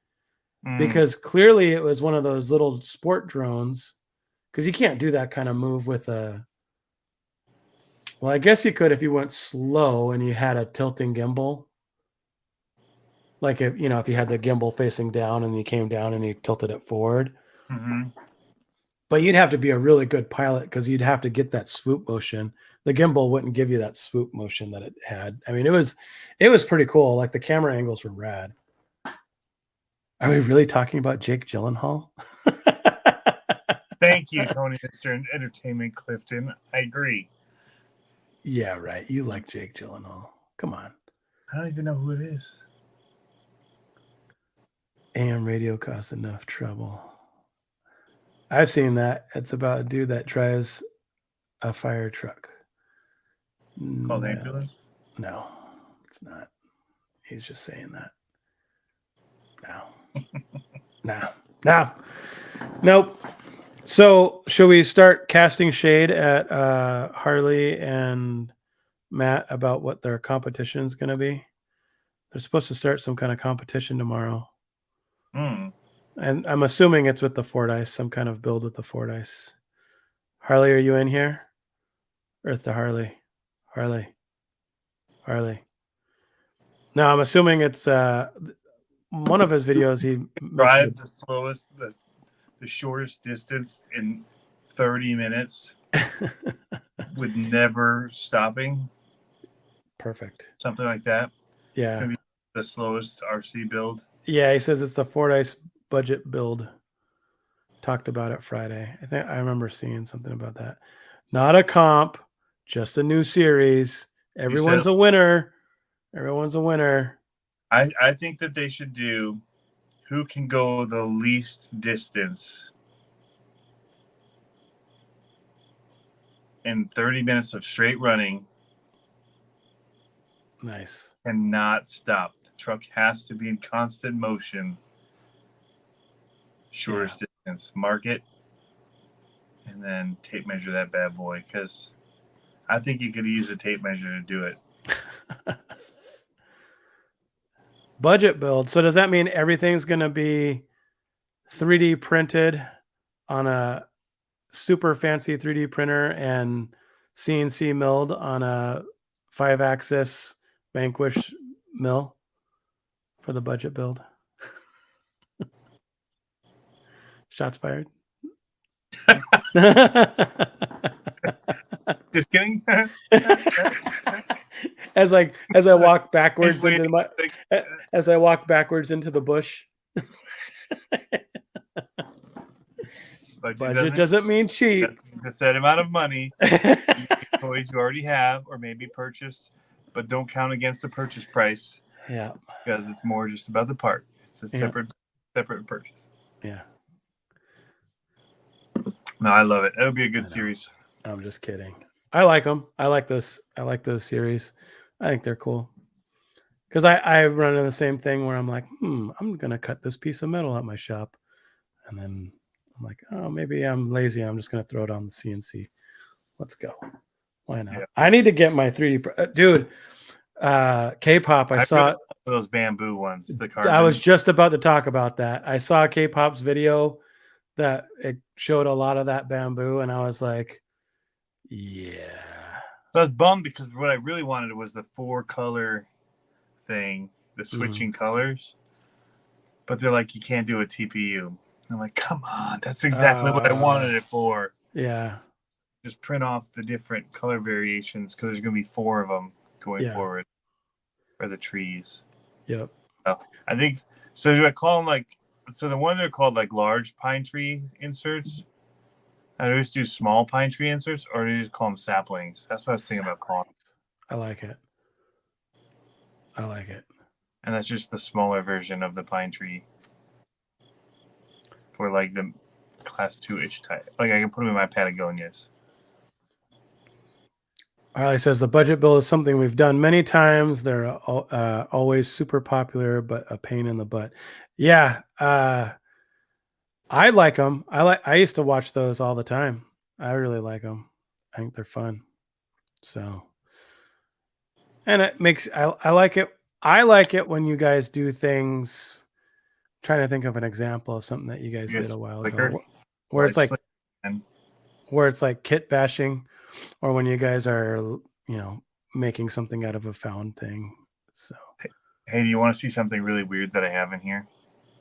because clearly it was one of those little sport drones, because you can't do that kind of move with a. Well, I guess you could if you went slow and you had a tilting gimbal. Like if you had the gimbal facing down and you came down and you tilted it forward. Mm-hmm. But you'd have to be a really good pilot because you'd have to get that swoop motion. The gimbal wouldn't give you that swoop motion that it had. I mean, it was pretty cool. Like the camera angles were rad. Are we really talking about Jake Gyllenhaal? Thank you, Tony, Mr. Entertainment Clifton. I agree. Yeah, right. You like Jake Gyllenhaal. Come on. I don't even know who it is. AM radio costs enough trouble. I've seen that. It's about a dude that drives a fire truck. Called Ambulance? No, it's not. He's just saying that. No. Nope. So should we start casting shade at Harley and Matt about what their competition is going to be? They're supposed to start some kind of competition tomorrow. And I'm assuming it's with the Fordyce, some kind of build with the Fordyce. Harley, are you in here? Earth to Harley. Harley. No, I'm assuming it's one of his videos. He drive the slowest, the shortest distance in 30 minutes with never stopping. Perfect. Something like that. Yeah. It's gonna be the slowest RC build. Yeah, he says it's the Fordyce budget build. Talked about it Friday. I think I remember seeing something about that. Not a comp, just a new series. Everyone's a winner. Everyone's a winner. I think that they should do who can go the least distance in 30 minutes of straight running. Nice. And not stop. The truck has to be in constant motion. Shortest distance. Mark it. And then tape measure that bad boy. Because I think you could use a tape measure to do it. Budget build. So does that mean everything's going to be 3D printed on a super fancy 3D printer and CNC milled on a 5-axis Vanquish mill for the budget build? Shots fired. Just kidding. As I walk backwards into the bush. Budget doesn't mean cheap. It's a set amount of money. Toys you already have or maybe purchased, but don't count against the purchase price. Yeah. Because it's more just about the part. It's a separate purchase. Yeah. No, I love it. It'll be a good series. I'm just kidding. I like them. I like those series. I think they're cool. Because I run into the same thing where I'm like, I'm going to cut this piece of metal at my shop. And then I'm like, oh, maybe I'm lazy. I'm just gonna throw it on the CNC. Let's go. Why not? Yeah. I need to get my 3D dude. K-pop. I saw really those bamboo ones. The I carbon. was just about to talk about that. I saw K-pop's video that it showed a lot of that bamboo, and I was like, yeah. So I was bummed because what I really wanted was the 4-color thing, the switching colors. But they're like, you can't do a TPU. I'm like, come on, that's exactly what I wanted it for. Yeah. Just print off the different color variations because there's going to be 4 of them going forward for the trees. Yep. So I think, so do I call them like, so the ones that are called like large pine tree inserts, I always do small pine tree inserts, or do you just call them saplings? That's what I was thinking about calling them. I like it. I like it. And that's just the smaller version of the pine tree for like the class 2-ish type. Like I can put them in my Patagonias. Harley says the budget bill is something we've done many times. They're always super popular, but a pain in the butt. Yeah. I like them. I used to watch those all the time. I really like them. I think they're fun. So, and it makes, I like it. I like it when you guys do things. I'm trying to think of an example of something that you guys did a while ago, where it's like, where it's like kit bashing, or when you guys are, you know, making something out of a found thing. So, hey, do you want to see something really weird that I have in here?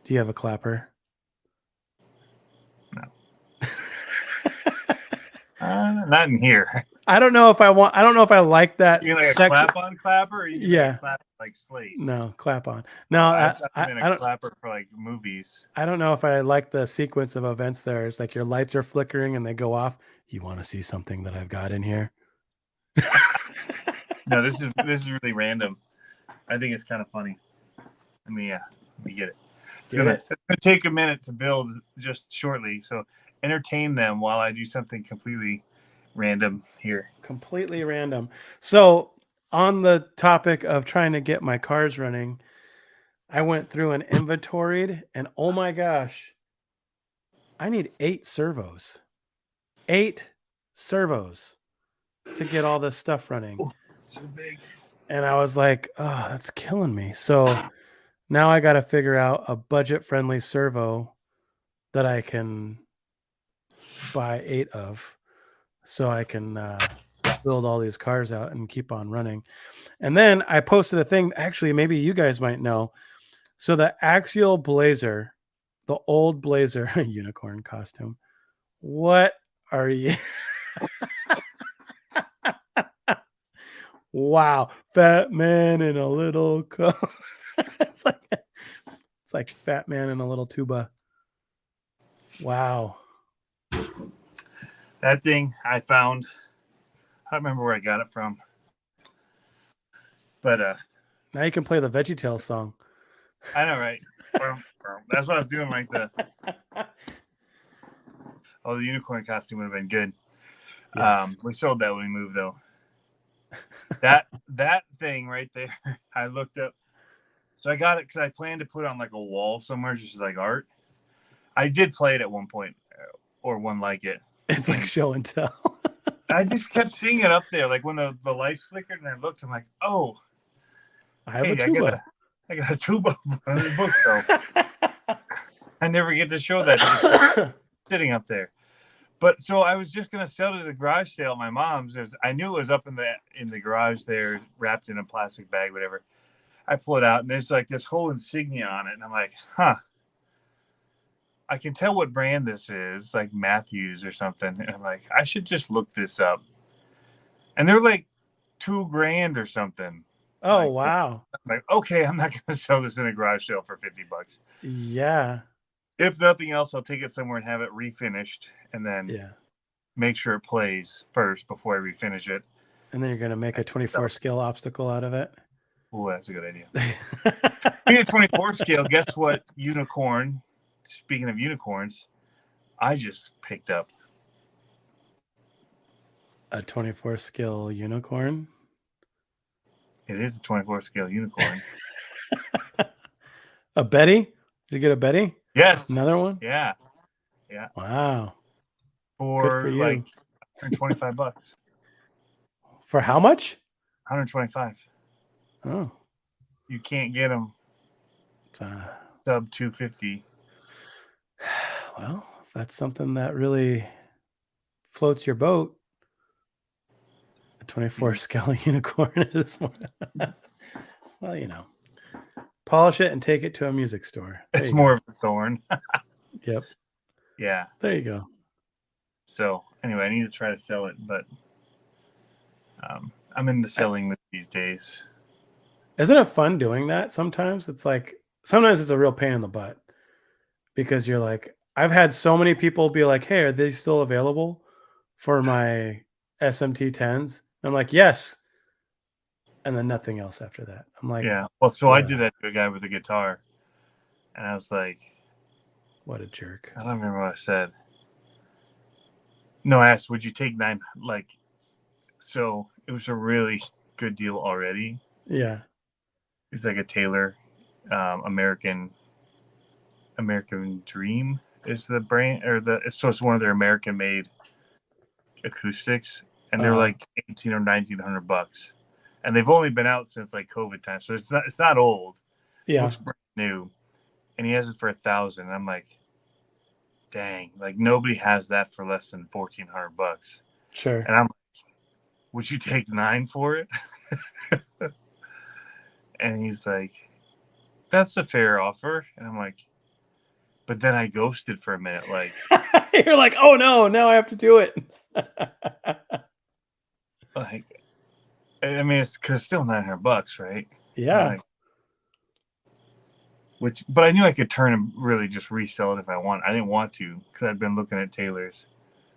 Do you have a clapper? No. Not in here. I don't know if I like that. You like a clap-on clapper, or you like a clap like slate? No, clap on. No, I mean a clapper for like movies. I don't know if I like the sequence of events there. It's like your lights are flickering and they go off. You want to see something that I've got in here? No, this is really random. I think it's kind of funny. Let me get it. It's gonna take a minute to build just shortly. So entertain them while I do something completely random here. Completely random. So on the topic of trying to get my cars running, I went through and inventoried, and oh my gosh, I need 8 servos. 8 servos to get all this stuff running. Oh, so big. And I was like, oh, that's killing me. So now I got to figure out a budget-friendly servo that I can buy 8 of, so I can build all these cars out and keep on running. And then I posted a thing, actually, maybe you guys might know. So the Axial Blazer, the old Blazer unicorn costume. What are you? Wow, fat man in a little coat. It's like fat man in a little tuba. Wow. That thing I found, I don't remember where I got it from. But now you can play the VeggieTales song. I know, right? That's what I was doing, like the unicorn costume would have been good. Yes. We sold that when we moved though. That thing right there, I looked up. So I got it because I planned to put on like a wall somewhere, just like art. I did play it at one point, or one like it. It's like show and tell. I just kept seeing it up there, like when the lights flickered, and I looked. I'm like, oh, I have a tuba. I got a tuba on the book though. I never get to show that sitting up there. But so I was just gonna sell it at a garage sale at my mom's. I knew it was up in the garage there, wrapped in a plastic bag, whatever. I pull it out, and there's like this whole insignia on it, and I'm like, huh. I can tell what brand this is, like Matthews or something. And I'm like, I should just look this up. And they're like $2,000 or something. Oh, like, wow. I'm like, okay, I'm not going to sell this in a garage sale for $50. Yeah. If nothing else, I'll take it somewhere and have it refinished, and then make sure it plays first before I refinish it. And then you're going to make a 24 scale obstacle out of it. Oh, that's a good idea. Being a 24 scale, guess what? Unicorn. Speaking of unicorns, I just picked up a 24 scale unicorn. It is a 24 scale unicorn. A Betty? Did you get a Betty? Yes. Another one? Yeah. Yeah. Wow. For for you. like $125. For how much? 125. Oh. You can't get them It's, sub 250. well, if that's something that really floats your boat, a 24 scale unicorn is more. Well, you know, polish it and take it to a music store. There It's you more of a thorn. go. Yep. Yeah. There you go. So anyway, I need to try to sell it, but I'm in the selling mood these days. Isn't it fun doing that? Sometimes it's like, sometimes it's a real pain in the butt because you're like, I've had so many people be like, hey, are they still available for my SMT 10s? I'm like, yes. And then nothing else after that. I'm like, Yeah. Well, so I did that to a guy with a guitar, and I was like, what a jerk. I don't remember what I said. No, I asked, would you take 9? Like, so it was a really good deal already. Yeah. It was like a Taylor, American Dream is the brand, or it's one of their American made acoustics, and they're like $1,800 or $1,900, and they've only been out since like COVID time, so it's not old. Yeah. It looks brand new, and he has it for $1,000. I'm like, dang, like nobody has that for less than $1,400. Sure. And I'm like, would you take 9 for it? And he's like, that's a fair offer. And I'm like, but then I ghosted for a minute. Like, you're like, oh no, now I have to do it. like, I mean, it's because it's still $900, right? Yeah. Like, but I knew I could turn and really just resell it if I want. I didn't want to because I've been looking at Taylor's.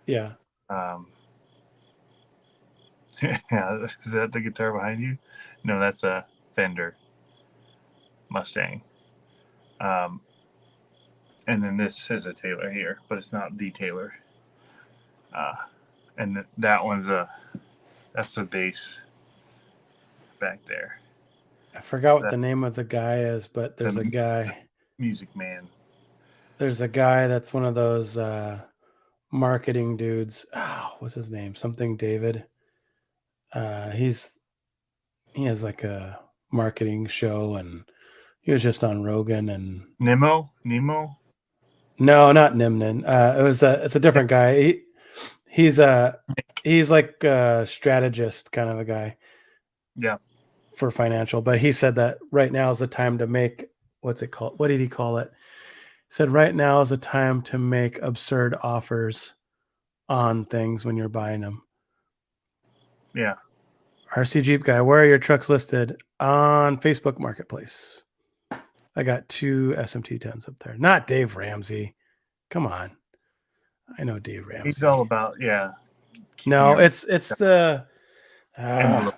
Yeah. Yeah, is that the guitar behind you? No, that's a Fender Mustang. And then this is a Taylor here, but it's not the Taylor. And that one's that's the bass back there. I forgot what the name of the guy is, but there's a guy. Music Man. There's a guy that's one of those marketing dudes. Oh, what's his name? Something David. He has like a marketing show, and he was just on Rogan and Nemo. No, not Nimnin. It's a different guy. He's like a strategist kind of a guy. Yeah. For financial, but he said that right now is the time to make, what's it called? What did he call it? He said right now is the time to make absurd offers on things when you're buying them. Yeah. RC Jeep guy, where are your trucks listed? On Facebook Marketplace. I got 2 SMT 10s up there. Not Dave Ramsey. Come on. I know Dave Ramsey. He's all about, yeah. No, it's the envelope.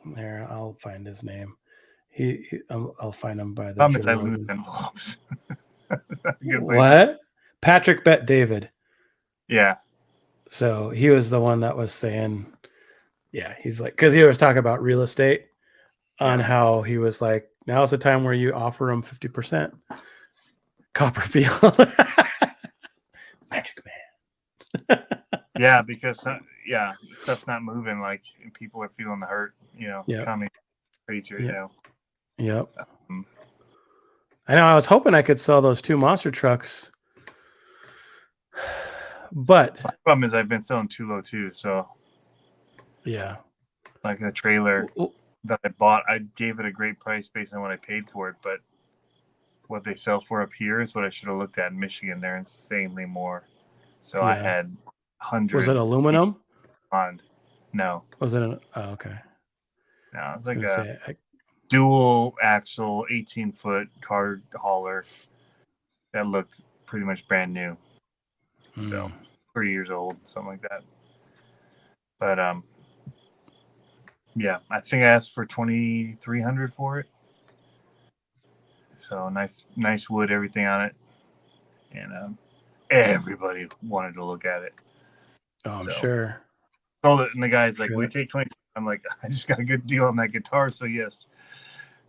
There, I'll find his name. I'll find him by the. Promise I lose envelopes. What? Patrick Bet David. Yeah. So he was the one that was saying, yeah, he's like, because he was talking about real estate on how he was like, now's the time where you offer them 50%. Copperfield. Magic Man. Yeah, because stuff's not moving. Like people are feeling the hurt. You know, coming rates right now. Yep. I know. I was hoping I could sell those 2 monster trucks, but my problem is I've been selling too low too. So yeah, like the trailer that I bought, I gave it a great price based on what I paid for it, but what they sell for up here is what I should have looked at in Michigan. They're insanely more. So I had 100. Was it aluminum? No. Was it oh, okay. No, it's like a dual axle, 18-foot car hauler that looked pretty much brand new. So 3 years old, something like that. But yeah, I think I asked for $2,300 for it. So nice wood, everything on it, and everybody wanted to look at it. Oh, I'm sure. Sold it, and the guy's like, "We take 20." I'm like, "I just got a good deal on that guitar, so yes."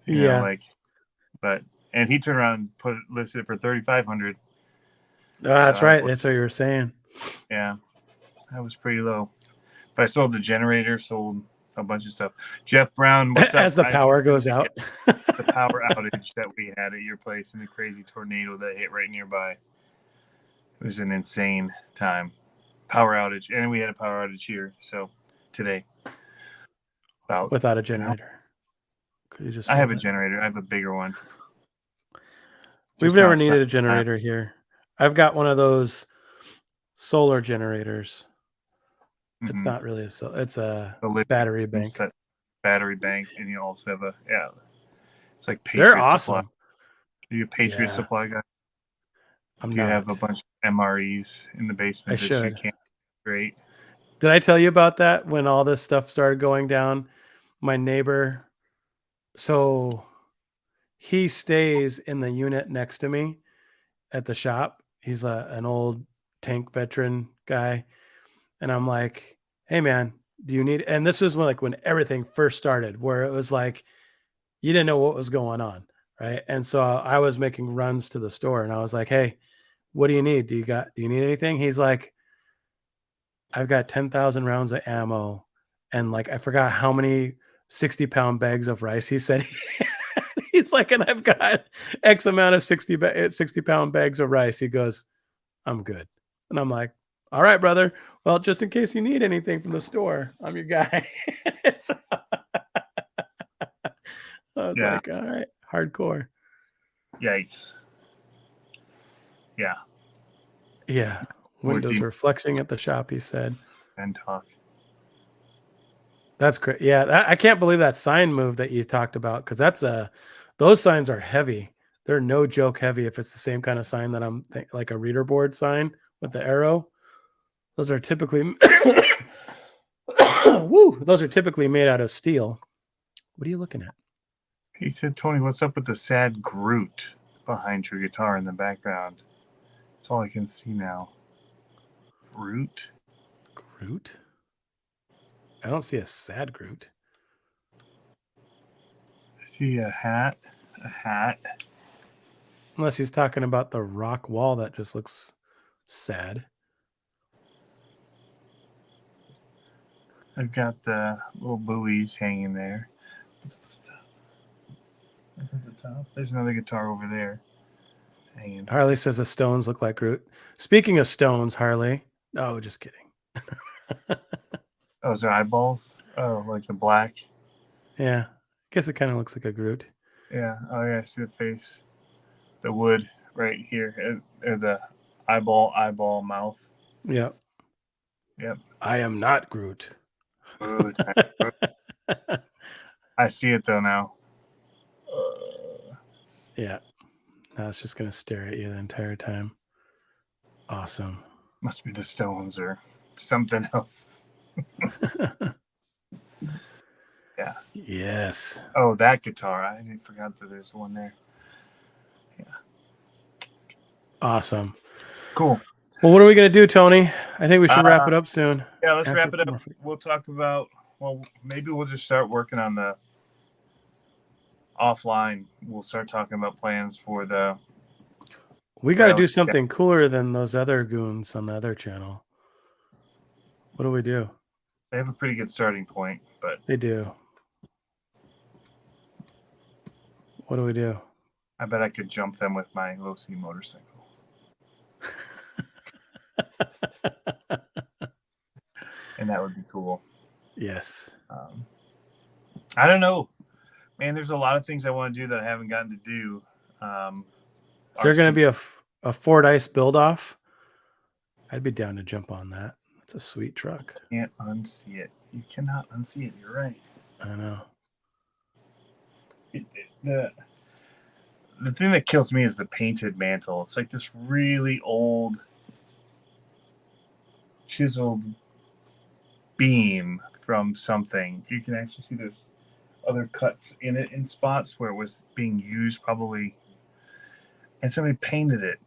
You know, and he turned around and listed it for $3,500. That's So right. That's what you were saying. Yeah, that was pretty low. But I sold the generator, sold a bunch of stuff. Jeff Brown, what's up? As the power goes out. The power outage that we had at your place and the crazy tornado that hit right nearby. It was an insane time. Power outage. And we had a power outage here. So today. Without a generator. Could you just I have a generator. I have a bigger one. We've never needed a generator here. I've got one of those solar generators. Mm-hmm. It's not really it's a battery bank. Battery bank, and you also have it's like Patriot They're awesome. Supply. Are you a Patriot Supply guy? Do you have a bunch of MREs in the basement that you can't create? Did I tell you about that when all this stuff started going down? My neighbor, so he stays in the unit next to me at the shop. He's an old tank veteran guy. And I'm like, hey man, do you need, and this is when everything first started, where it was like, you didn't know what was going on. Right. And so I was making runs to the store and I was like, hey, what do you need? Do you need anything? He's like, I've got 10,000 rounds of ammo. And I forgot how many 60-pound bags of rice he said. He's like, and I've got X amount of 60-pound bags of rice. He goes, I'm good. And I'm like, all right, brother. Well, just in case you need anything from the store, I'm your guy. I was like, all right, hardcore. Yikes. Yeah. Yeah. Windows were flexing at the shop, he said. And talk. That's great. Yeah, I can't believe that sign move that you talked about, because those signs are heavy. They're no joke heavy. If it's the same kind of sign that I'm like a reader board sign with the arrow, those are typically those are typically made out of steel. What are you looking at? He said, Tony, what's up with the sad Groot behind your guitar in the background? That's all I can see now. Groot? Groot? I don't see a sad Groot. I see a hat. A hat. Unless he's talking about the rock wall that just looks sad. I've got the little buoys hanging there. Look at the top. There's another guitar over there hanging. Harley says the stones look like Groot. Speaking of stones, Harley. Oh, just kidding. Oh, is there eyeballs? Oh, like the black? Yeah. I guess it kind of looks like a Groot. Yeah. Oh, yeah. I see the face. The wood right here. The eyeball mouth. Yep. Yep. I am not Groot. Groot. I see it, though, now. Yeah. Now it's just going to stare at you the entire time. Awesome. Must be the stones or something else. Yeah. Yes. Oh, that guitar. I forgot that there's one there. Yeah. Awesome. Cool. Well, what are we going to do, Tony? I think we should wrap it up soon. Yeah, let's wrap it up. We'll talk about, maybe we'll just start working on the offline. We'll start talking about plans for the... We got to do something cooler than those other goons on the other channel. What do we do? They have a pretty good starting point, but... They do. What do we do? I bet I could jump them with my low-C motorcycle. And that would be cool. Yes. I don't know. Man, there's a lot of things I want to do that I haven't gotten to do. Is there going to be a Ford Ice build-off? I'd be down to jump on that. It's a sweet truck. You can't unsee it. You cannot unsee it. You're right. I know. The thing that kills me is the painted mantle. It's like this really old chiseled beam from something. You can actually see there's other cuts in it in spots where it was being used probably, and somebody painted it.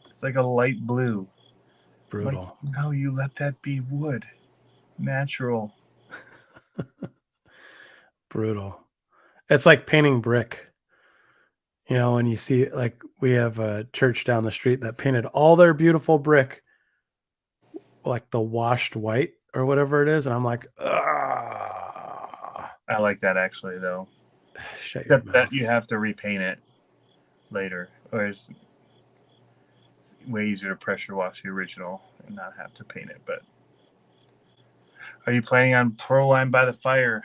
It's like a light blue. Brutal. Like, no, you let that be wood. Natural. Brutal. It's like painting brick. You know, and you see, like, we have a church down the street that painted all their beautiful brick like the washed white or whatever it is, and I'm like, ah, I like that actually, though. shut your Except that mouth. you have to repaint it later, or it's way easier to pressure wash the original and not have to paint it. But are you planning on Pro Line by the Fire?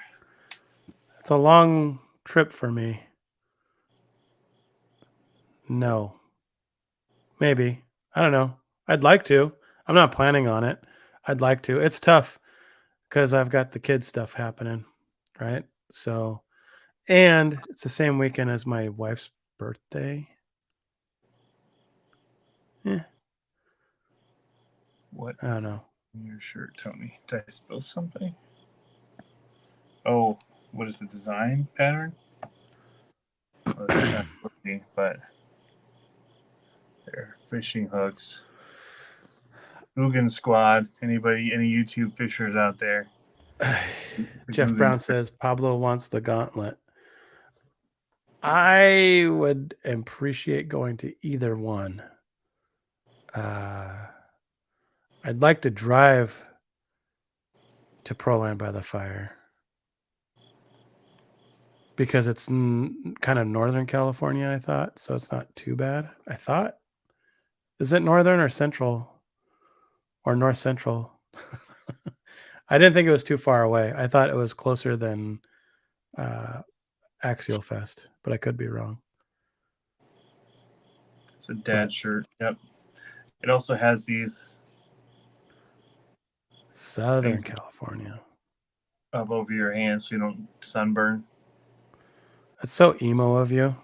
It's a long trip for me. No. Maybe. I don't know. I'd like to. I'm not planning on it. I'd like to. It's tough because I've got the kid stuff happening, right? So, and it's the same weekend as my wife's birthday. Yeah, What I don't know. in your shirt, Tony? Did I spill something? Oh, what is the design pattern? Well, it's kind of funky, but they're fishing hooks. Hugin Squad. Anybody, any YouTube fishers out there? Jeff Brown says Pablo wants the gauntlet. I would appreciate going to either one. I'd like to drive to Proline by the Fire because it's kind of Northern California, I thought. So it's not too bad. I thought. Is it Northern or Central or North Central? I didn't think it was too far away. I thought it was closer than Axial Fest, but I could be wrong. It's a dad shirt. Yep. It also has these Southern California up over your hands so you don't sunburn. That's so emo of you.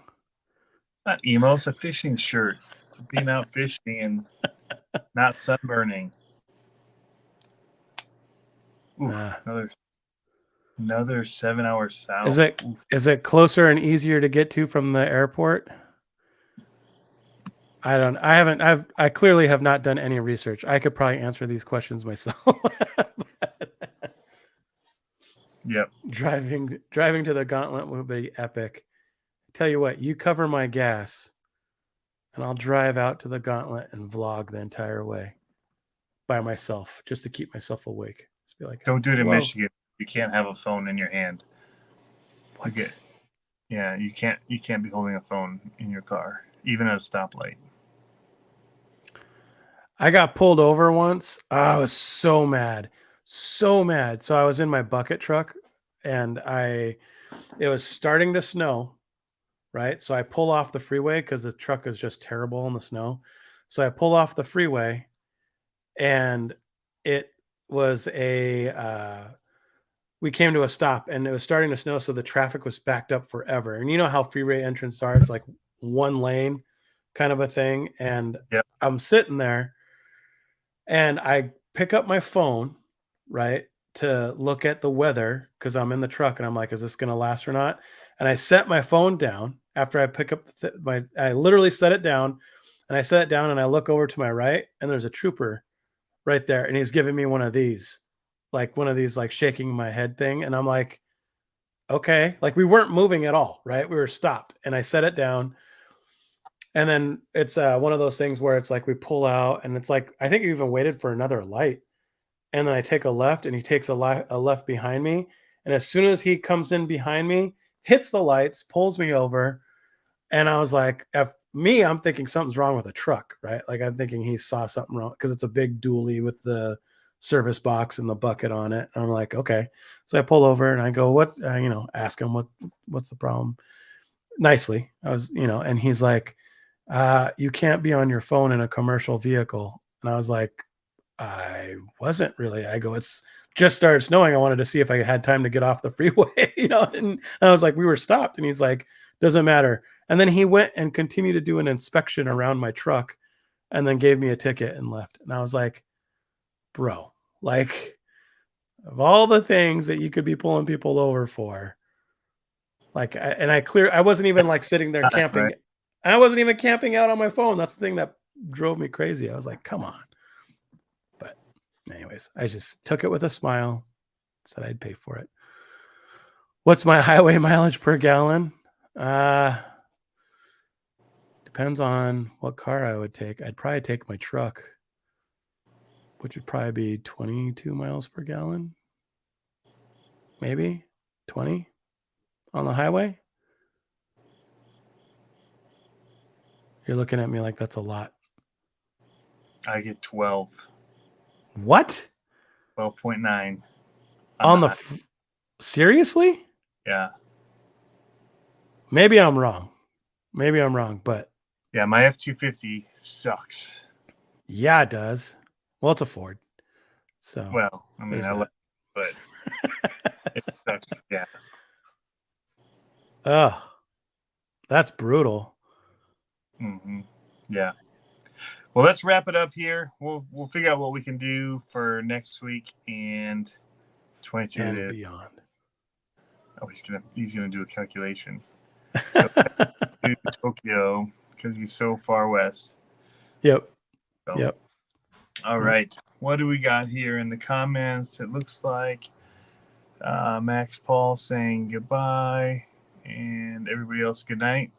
Not emo. It's a fishing shirt for being out fishing and not sunburning. Oof, another 7 hours south. Is it closer and easier to get to from the airport? I clearly have not done any research. I could probably answer these questions myself. Yep. Driving to the Gauntlet would be epic. Tell you what, you cover my gas and I'll drive out to the Gauntlet and vlog the entire way by myself just to keep myself awake. Just be like, don't do it in whoa. Michigan. You can't have a phone in your hand. What? Yeah, you can't be holding a phone in your car, even at a stoplight. I got pulled over once. I was so mad. So mad. So I was in my bucket truck and it was starting to snow, right? So I pull off the freeway because the truck is just terrible in the snow. So I pull off the freeway and it was we came to a stop and it was starting to snow. So the traffic was backed up forever. And you know how freeway entrance are. It's like one lane kind of a thing. And yep. I'm sitting there and I pick up my phone, right, to look at the weather because I'm in the truck and I'm like, is this going to last or not? And I set my phone down after I pick up I literally set it down and I set it down and I look over to my right and there's a trooper right there and he's giving me one of these like shaking my head thing. And I'm like, okay, like we weren't moving at all, right? We were stopped and I set it down. And then it's one of those things where it's like we pull out and it's like, I think we even waited for another light. And then I take a left and he takes a left behind me. And as soon as he comes in behind me, hits the lights, pulls me over. And I was like, I'm thinking something's wrong with the truck, right? Like I'm thinking he saw something wrong because it's a big dually with the service box and the bucket on it. And I'm like, okay. So I pull over and I go, what, ask him what's the problem nicely. I was, and he's like, you can't be on your phone in a commercial vehicle. And I was like, I wasn't really. I go, it's just started snowing. I wanted to see if I had time to get off the freeway, and I was like, we were stopped. And he's like, doesn't matter. And then he went and continued to do an inspection around my truck and then gave me a ticket and left. And I was like, bro, like of all the things that you could be pulling people over for, like, I wasn't even like sitting there camping. Right. I wasn't even camping out on my phone. That's the thing that drove me crazy. I was like, come on. But anyways, I just took it with a smile, said I'd pay for it. What's my highway mileage per gallon? depends on what car I would take. I'd probably take my truck, which would probably be 22 miles per gallon. Maybe 20 on the highway. You're looking at me like that's a lot. I get 12. What? 12.9. On the seriously? Yeah. Maybe I'm wrong. But yeah, my F-250 sucks. Yeah, it does. Well, it's a Ford. So Well, I mean, there's I that. like it, but it sucks for gas. Oh, that's brutal. Mm-hmm. Yeah. Well, let's wrap it up here. We'll figure out what we can do for next week and 22 And it is. beyond. Oh, he's gonna do a calculation. So to Tokyo because he's so far west. Yep. So, Yep. all right. What do we got here in the comments? It looks like Max Paul saying goodbye and everybody else good night.